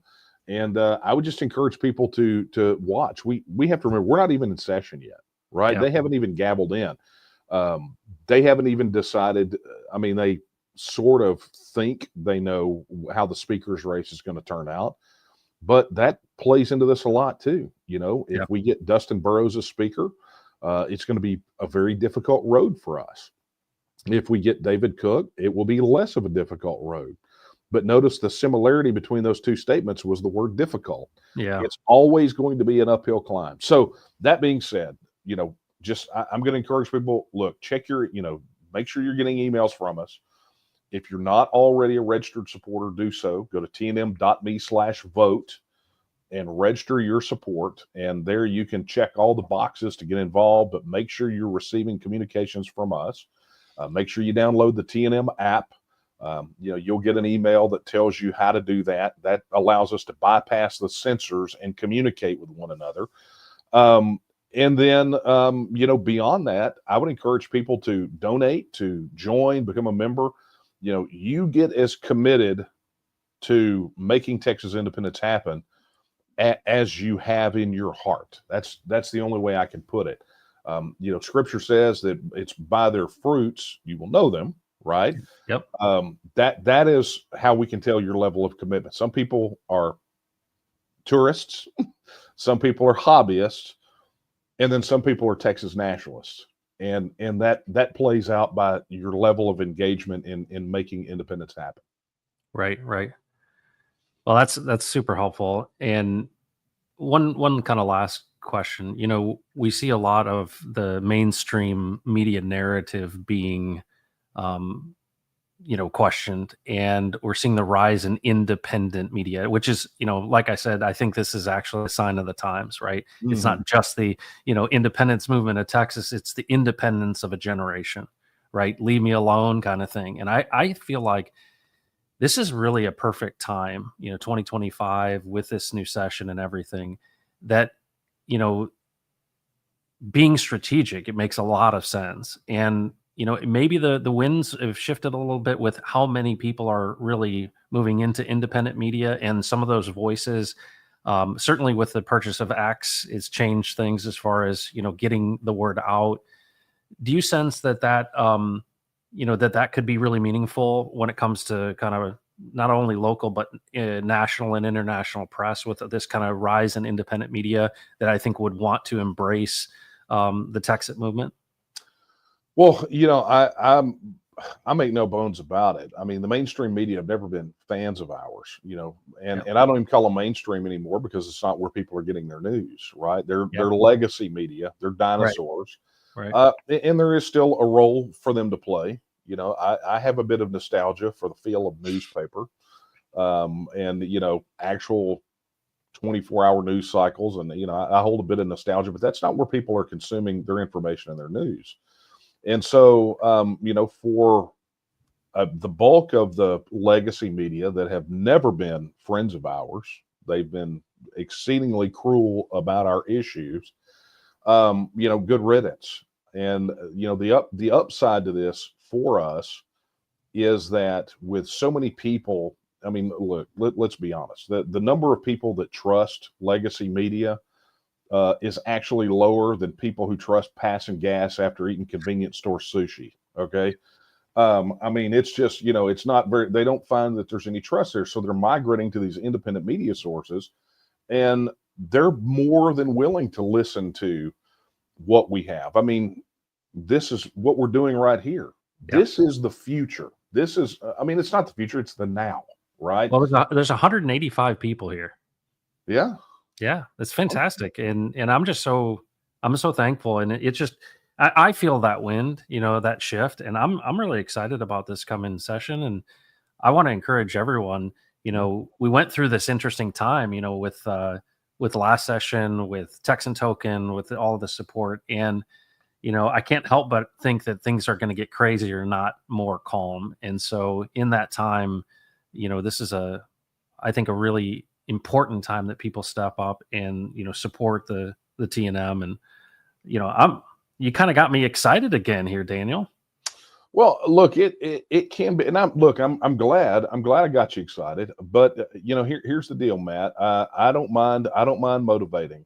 And I would just encourage people to watch. We have to remember we're not even in session yet, right? Yeah. They haven't even gabbled in. They haven't even decided. I mean, they sort of think they know how the speaker's race is going to turn out, but that plays into this a lot too. If Yeah. we get Dustin Burrows as speaker, it's going to be a very difficult road for us. If we get David Cook, it will be less of a difficult road. But notice the similarity between those two statements was the word difficult. Yeah. It's always going to be an uphill climb. So that being said, I'm going to encourage people, look, check make sure you're getting emails from us. If you're not already a registered supporter, do so. Go to tnm.me/vote and register your support. And there you can check all the boxes to get involved, but make sure you're receiving communications from us. Make sure you download the TNM app. You'll get an email that tells you how to do that. That allows us to bypass the censors and communicate with one another. And then, beyond that, I would encourage people to donate, to join, become a member. You get as committed to making Texas independence happen as you have in your heart. That's the only way I can put it. Scripture says that it's by their fruits you will know them, right? Yep. That is how we can tell your level of commitment. Some people are tourists, some people are hobbyists, and then some people are Texas nationalists. And that plays out by your level of engagement in making independence happen. Right. Right. Well, that's super helpful. And one kind of last question. We see a lot of the mainstream media narrative being, um, questioned, and we're seeing the rise in independent media, which is, like I said, I think this is actually a sign of the times, right? It's Mhm. not just the, independence movement of Texas; it's the independence of a generation, right? Leave me alone, kind of thing. And I feel like this is really a perfect time, 2025, with this new session and everything, that, you know, being strategic, it makes a lot of sense. And, maybe the winds have shifted a little bit with how many people are really moving into independent media, and some of those voices, certainly with the purchase of X, it's changed things as far as, getting the word out. Do you sense that could be really meaningful when it comes to kind of not only local but national and international press, with this kind of rise in independent media that I think would want to embrace the Texit movement? Well, I make no bones about it. I mean, the mainstream media have never been fans of ours, Yeah. and I don't even call them mainstream anymore because it's not where people are getting their news, right? Yeah. They're legacy media, they're Right. dinosaurs, Right. and there is still a role for them to play. I have a bit of nostalgia for the feel of newspaper, and actual 24-hour news cycles, and I hold a bit of nostalgia, but that's not where people are consuming their information and their news. And so, for the bulk of the legacy media that have never been friends of ours, they've been exceedingly cruel about our issues. Good riddance. And the upside to this for us is that with so many people, I mean, look, let's be honest. The number of people that trust legacy media is actually lower than people who trust passing gas after eating convenience store sushi. Okay. I mean, it's just, it's not very, they don't find that there's any trust there. So they're migrating to these independent media sources, and they're more than willing to listen to what we have. I mean, this is what we're doing right here. Yeah. This is the future. This is, I mean, it's not the future, it's the now, right? Well, there's 185 people here. Yeah. Yeah, it's fantastic, and I'm so thankful, and it's just I feel that wind, that shift, and I'm really excited about this coming session, and I want to encourage everyone. We went through this interesting time, with last session, with Texan Token, with all of the support, and I can't help but think that things are going to get crazier, not more calm. And so in that time, this is I think a really important time that people step up and support the TNM. And I'm you kind of got me excited again here, Daniel. Well, look, it can be, and I'm glad I got you excited. But here's the deal, Matt. I don't mind motivating.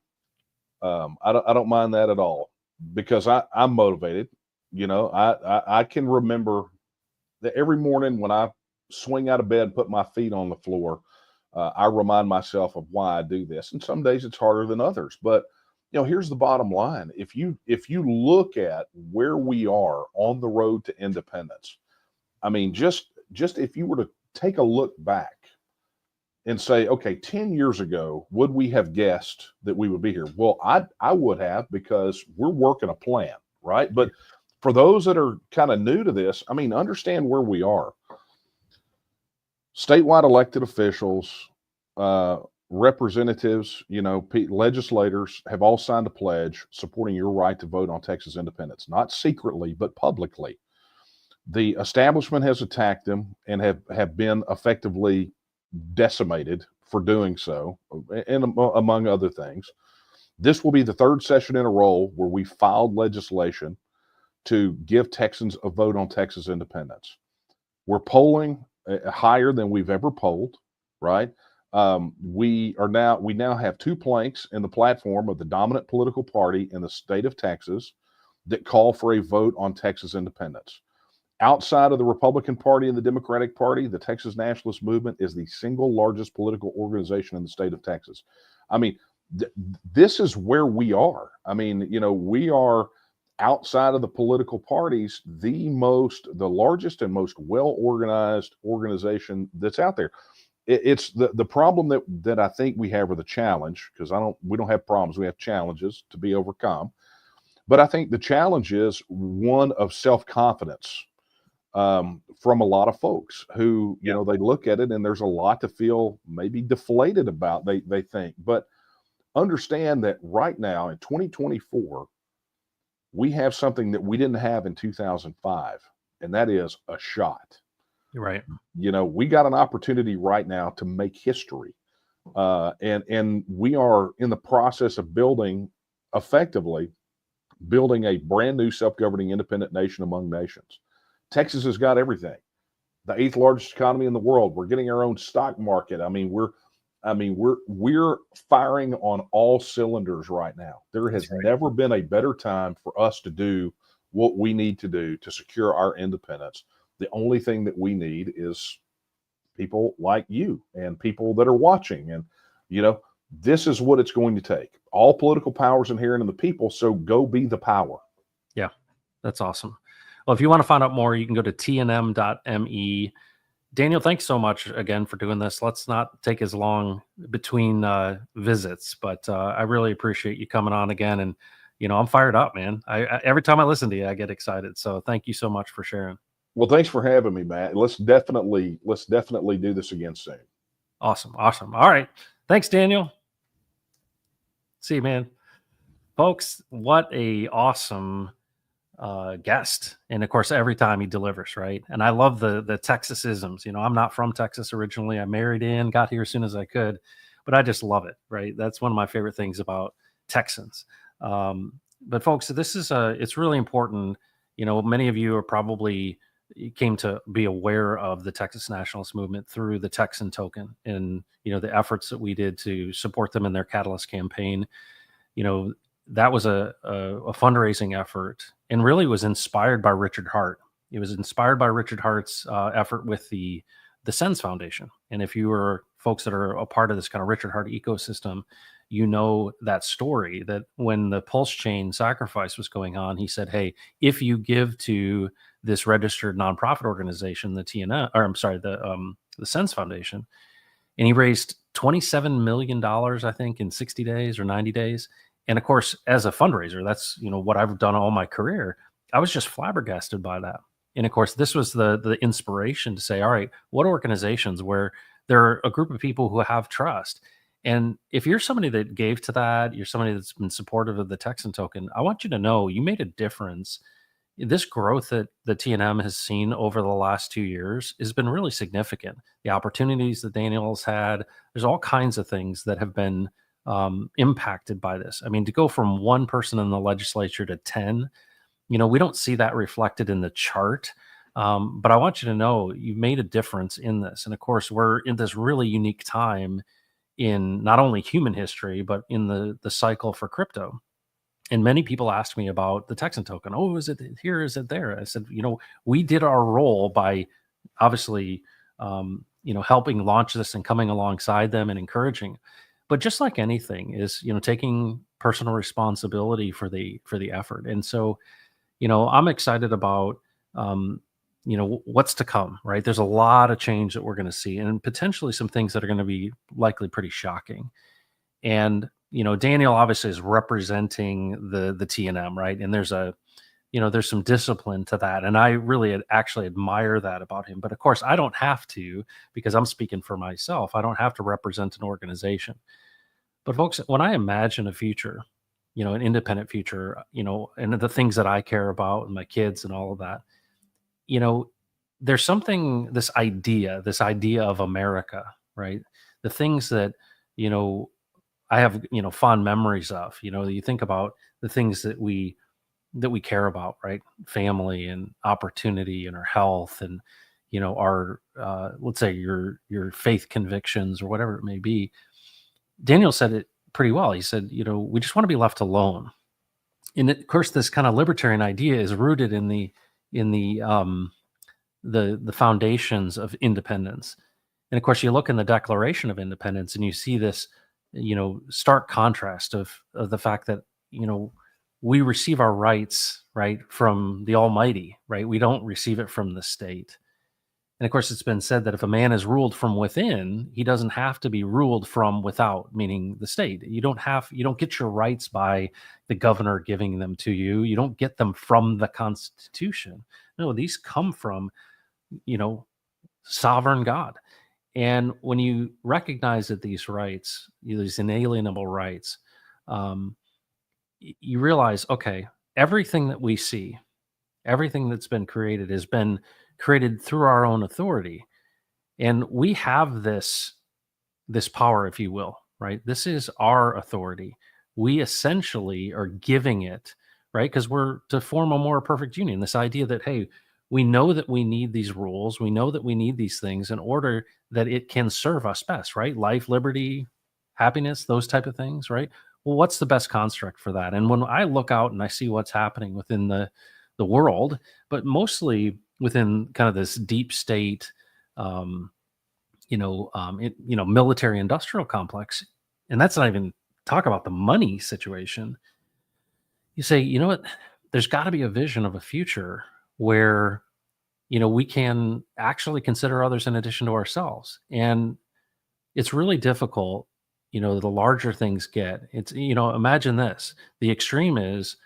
I don't mind that at all because I'm motivated. I can remember that every morning when I swing out of bed, and put my feet on the floor, I remind myself of why I do this. And some days it's harder than others, but here's the bottom line: if you look at where we are on the road to independence, I mean, just if you were to take a look back and say, okay, 10 years ago, would we have guessed that we would be here? Well, I would have, because we're working a plan, right? But for those that are kind of new to this, I mean, understand where we are. Statewide elected officials, representatives, legislators have all signed a pledge supporting your right to vote on Texas independence, not secretly, but publicly. The establishment has attacked them and have been effectively decimated for doing so, and among other things. This will be the third session in a row where we filed legislation to give Texans a vote on Texas independence. We're polling higher than we've ever polled, right? We now have two planks in the platform of the dominant political party in the state of Texas that call for a vote on Texas independence. Outside of the Republican Party and the Democratic Party, the Texas Nationalist Movement is the single largest political organization in the state of Texas. I mean, this is where we are. I mean, we are, outside of the political parties, the largest and most well organized organization that's out there. it's the problem that I think we have, or the challenge, because we don't have problems, we have challenges to be overcome. But I think the challenge is one of self-confidence, from a lot of folks who, Yeah. they look at it and there's a lot to feel maybe deflated about, they think. But understand that right now in 2024, we have something that we didn't have in 2005, and that is a shot. You're right. We got an opportunity right now to make history, and we are in the process of effectively building a brand new self-governing independent nation among nations. Texas has got everything. The eighth largest economy in the world. We're getting our own stock market. We're firing on all cylinders right now. There has never been a better time for us to do what we need to do to secure our independence. The only thing that we need is people like you and people that are watching. And, this is what it's going to take. All political power is inherent in the people. So go be the power. Yeah, that's awesome. Well, if you want to find out more, you can go to tnm.me. Daniel, thanks so much again for doing this. Let's not take as long between visits, but I really appreciate you coming on again. And, I'm fired up, man. Every time I listen to you, I get excited. So thank you so much for sharing. Well, thanks for having me, Matt. Let's definitely do this again soon. Awesome. Awesome. All right. Thanks, Daniel. See you, man. Folks, what a awesome guest. And of course, every time he delivers, right? And I love the Texasisms. I'm not from Texas originally. I married in, got here as soon as I could, but I just love it, right? That's one of my favorite things about Texans. But folks, it's really important. Many of you are probably came to be aware of the Texas nationalist movement through the Texan token and, the efforts that we did to support them in their Catalyst campaign. That was a fundraising effort and really was inspired by Richard Hart. It was inspired by Richard Hart's effort with the Sens Foundation. And if you are folks that are a part of this kind of Richard Hart ecosystem, that story, that when the pulse chain sacrifice was going on, he said, hey, if you give to this registered nonprofit organization, the Sens Foundation, and he raised $27 million, I think, in 60 days or 90 days. And of course, as a fundraiser, that's, what I've done all my career. I was just flabbergasted by that. And of course, this was the inspiration to say, all right, what organizations where there are a group of people who have trust. And if you're somebody that gave to that, you're somebody that's been supportive of the Texan token, I want you to know you made a difference. This growth that the TNM has seen over the last 2 years has been really significant. The opportunities that Daniel's had, there's all kinds of things that have been impacted by this. I mean, to go from one person in the legislature to 10, we don't see that reflected in the chart. But I want you to know you made a difference in this. And of course, we're in this really unique time in not only human history, but in the cycle for crypto. And many people ask me about the Texan token. Oh, is it here? Is it there? I said, we did our role by obviously, helping launch this and coming alongside them and encouraging. But just like anything is, taking personal responsibility for the effort. And so, I'm excited about, what's to come, right? There's a lot of change that we're going to see and potentially some things that are going to be likely pretty shocking. And, Daniel obviously is representing the TNM, right? And there's some discipline to that. And I really actually admire that about him. But of course, I don't have to, because I'm speaking for myself. I don't have to represent an organization. But folks, when I imagine a future, an independent future, and the things that I care about and my kids and all of that, there's something, this idea of America, right? The things that, I have, fond memories of, you think about the things that we care about, right? Family and opportunity and our health and, our, let's say your faith convictions or whatever it may be. Daniel said it pretty well. He said, we just want to be left alone. And of course, this kind of libertarian idea is rooted in the foundations of independence. And of course, you look in the Declaration of Independence and you see this, stark contrast of the fact that, we receive our rights, right, from the Almighty, right? We don't receive it from the state. And of course, it's been said that if a man is ruled from within, he doesn't have to be ruled from without, meaning the state. You don't get your rights by the governor giving them to you. You don't get them from the Constitution. No, these come from, you know, sovereign God. And when you recognize that these rights, these inalienable rights, um, you realize, okay, everything that we see, everything that's been created has been created through our own authority, and we have this power, if you will, right? This is our authority. We essentially are giving it, right? Because we're to form a more perfect union. This idea that, hey, we know that we need these rules, we know that we need these things in order that it can serve us best, right? Life, liberty, happiness, those type of things, right? Well, what's the best construct for that? And when I look out and I see what's happening within the world, but mostly within kind of this deep state, um, military industrial complex, and that's not even talk about the money situation. You say, you know what? There's got to be a vision of a future where we can actually consider others in addition to ourselves, and it's really difficult. The larger things get, it's imagine this. The extreme is,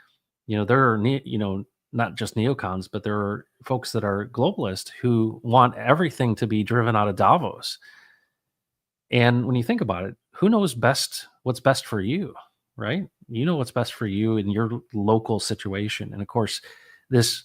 there are not just neocons, but there are folks that are globalist who want everything to be driven out of Davos. And when you think about it, who knows what's best for you, right? You know what's best for you in your local situation. And of course, this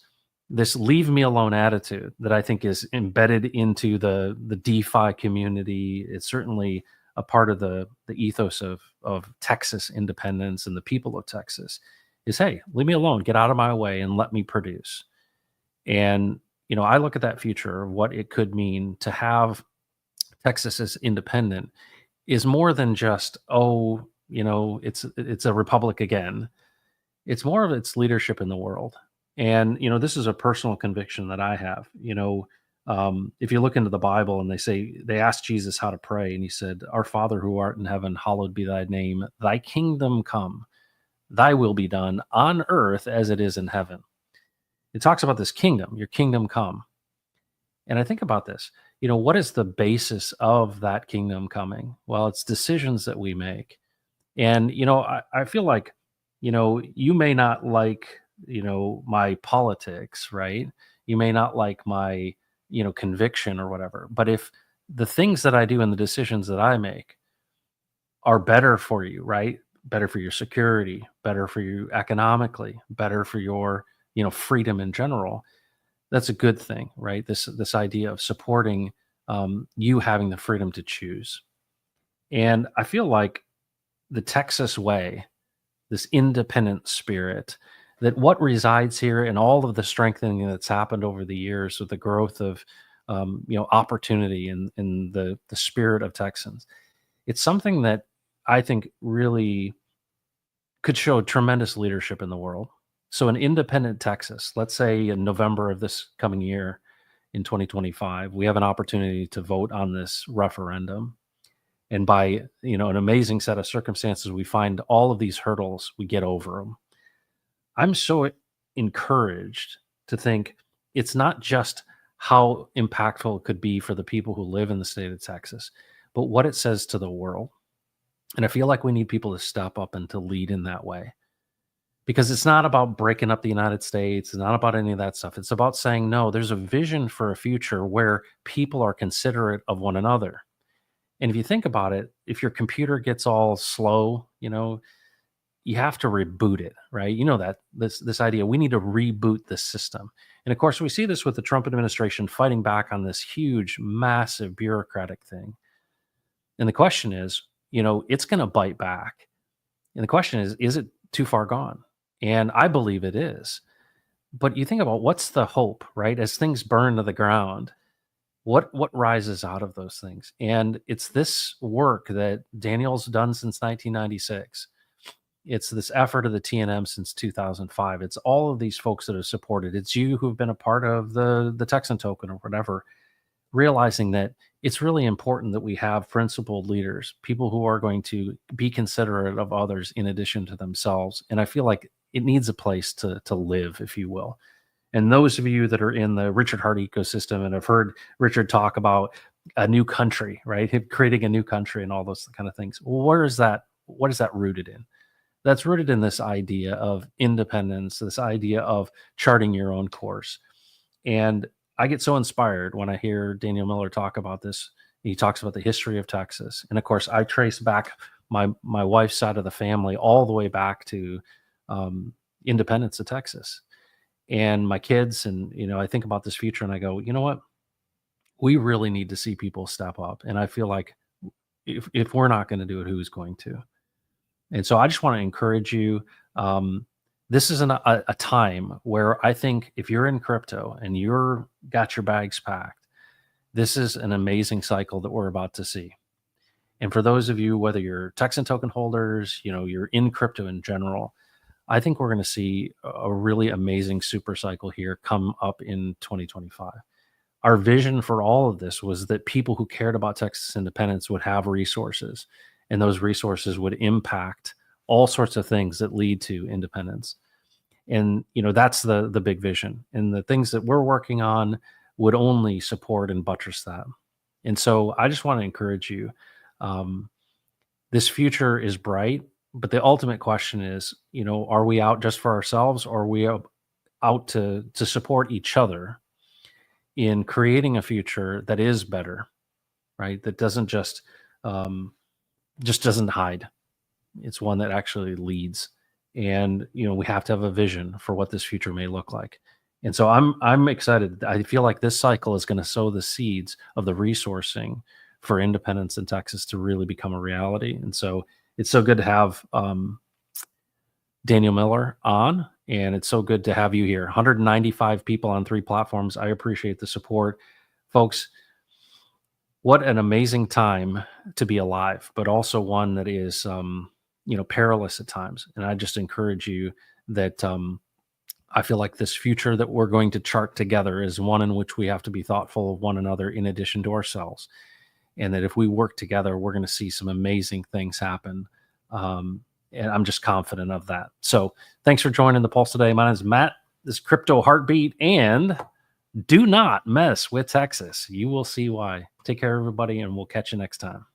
leave me alone attitude that I think is embedded into the DeFi community. It's certainly a part of the ethos of Texas independence and the people of Texas is, hey, leave me alone, get out of my way and let me produce. And I look at that future of what it could mean to have Texas as independent is more than just, it's a republic again. It's more of its leadership in the world. And this is a personal conviction that I have. If you look into the Bible and they asked Jesus how to pray, and he said, "Our Father who art in heaven, hallowed be thy name. Thy kingdom come, thy will be done on earth as it is in heaven." It talks about this kingdom, your kingdom come. And I think about this, what is the basis of that kingdom coming? Well, it's decisions that we make. And, I feel like, you may not like, my politics, right? You may not like my, conviction or whatever. But if the things that I do and the decisions that I make are better for you, right? Better for your security, better for you economically, better for your, freedom in general, that's a good thing, right? This idea of supporting you having the freedom to choose. And I feel like the Texas way, this independent spirit, that what resides here and all of the strengthening that's happened over the years with the growth of opportunity in the spirit of Texans, it's something that I think really could show tremendous leadership in the world. So an independent Texas, let's say in November of this coming year in 2025, we have an opportunity to vote on this referendum. And by, an amazing set of circumstances, we find all of these hurdles, we get over them. I'm so encouraged to think it's not just how impactful it could be for the people who live in the state of Texas, but what it says to the world. And I feel like we need people to step up and to lead in that way, because it's not about breaking up the United States. It's not about any of that stuff. It's about saying, no, there's a vision for a future where people are considerate of one another. And if you think about it, if your computer gets all slow, you have to reboot it, right? That this idea, we need to reboot the system. And of course, we see this with the Trump administration fighting back on this huge, massive bureaucratic thing. And the question is, it's going to bite back. And the question is it too far gone? And I believe it is. But you think about what's the hope, right? As things burn to the ground, what rises out of those things? And it's this work that Daniel's done since 1996. It's this effort of the TNM since 2005. It's all of these folks that have supported. It's you who've been a part of the Texan token or whatever, realizing that it's really important that we have principled leaders, people who are going to be considerate of others in addition to themselves. And I feel like it needs a place to live, if you will. And those of you that are in the Richard Hart ecosystem and have heard Richard talk about a new country, right? Him creating a new country and all those kind of things. Well, where is that? What is that rooted in? That's rooted in this idea of independence, this idea of charting your own course. And I get so inspired when I hear Daniel Miller talk about this. He talks about the history of Texas. And of course, I trace back my wife's side of the family all the way back to independence of Texas and my kids. And, I think about this future and I go, you know what? We really need to see people step up. And I feel like if we're not going to do it, who's going to? And so I just want to encourage you. This is a time where I think if you're in crypto and you're got your bags packed, this is an amazing cycle that we're about to see. And for those of you, whether you're Texan token holders, you're in crypto in general, I think we're going to see a really amazing super cycle here come up in 2025. Our vision for all of this was that people who cared about Texas independence would have resources, and those resources would impact all sorts of things that lead to independence. And that's the big vision, and the things that we're working on would only support and buttress that. And so I just want to encourage you. This future is bright, but the ultimate question is, are we out just for ourselves, or are we out to support each other in creating a future that is better, right? That doesn't just doesn't hide. It's one that actually leads. And we have to have a vision for what this future may look like. And so I'm excited. I feel like this cycle is going to sow the seeds of the resourcing for independence in Texas to really become a reality. And so it's so good to have Daniel Miller on, and it's so good to have you here. 195 people on 3 platforms. I appreciate the support, folks. What an amazing time to be alive, but also one that is, perilous at times. And I just encourage you that I feel like this future that we're going to chart together is one in which we have to be thoughtful of one another in addition to ourselves. And that if we work together, we're going to see some amazing things happen. And I'm just confident of that. So thanks for joining the Pulse today. My name is Matt. This is Crypto Heartbeat, and do not mess with Texas. You will see why. Take care, everybody, and we'll catch you next time.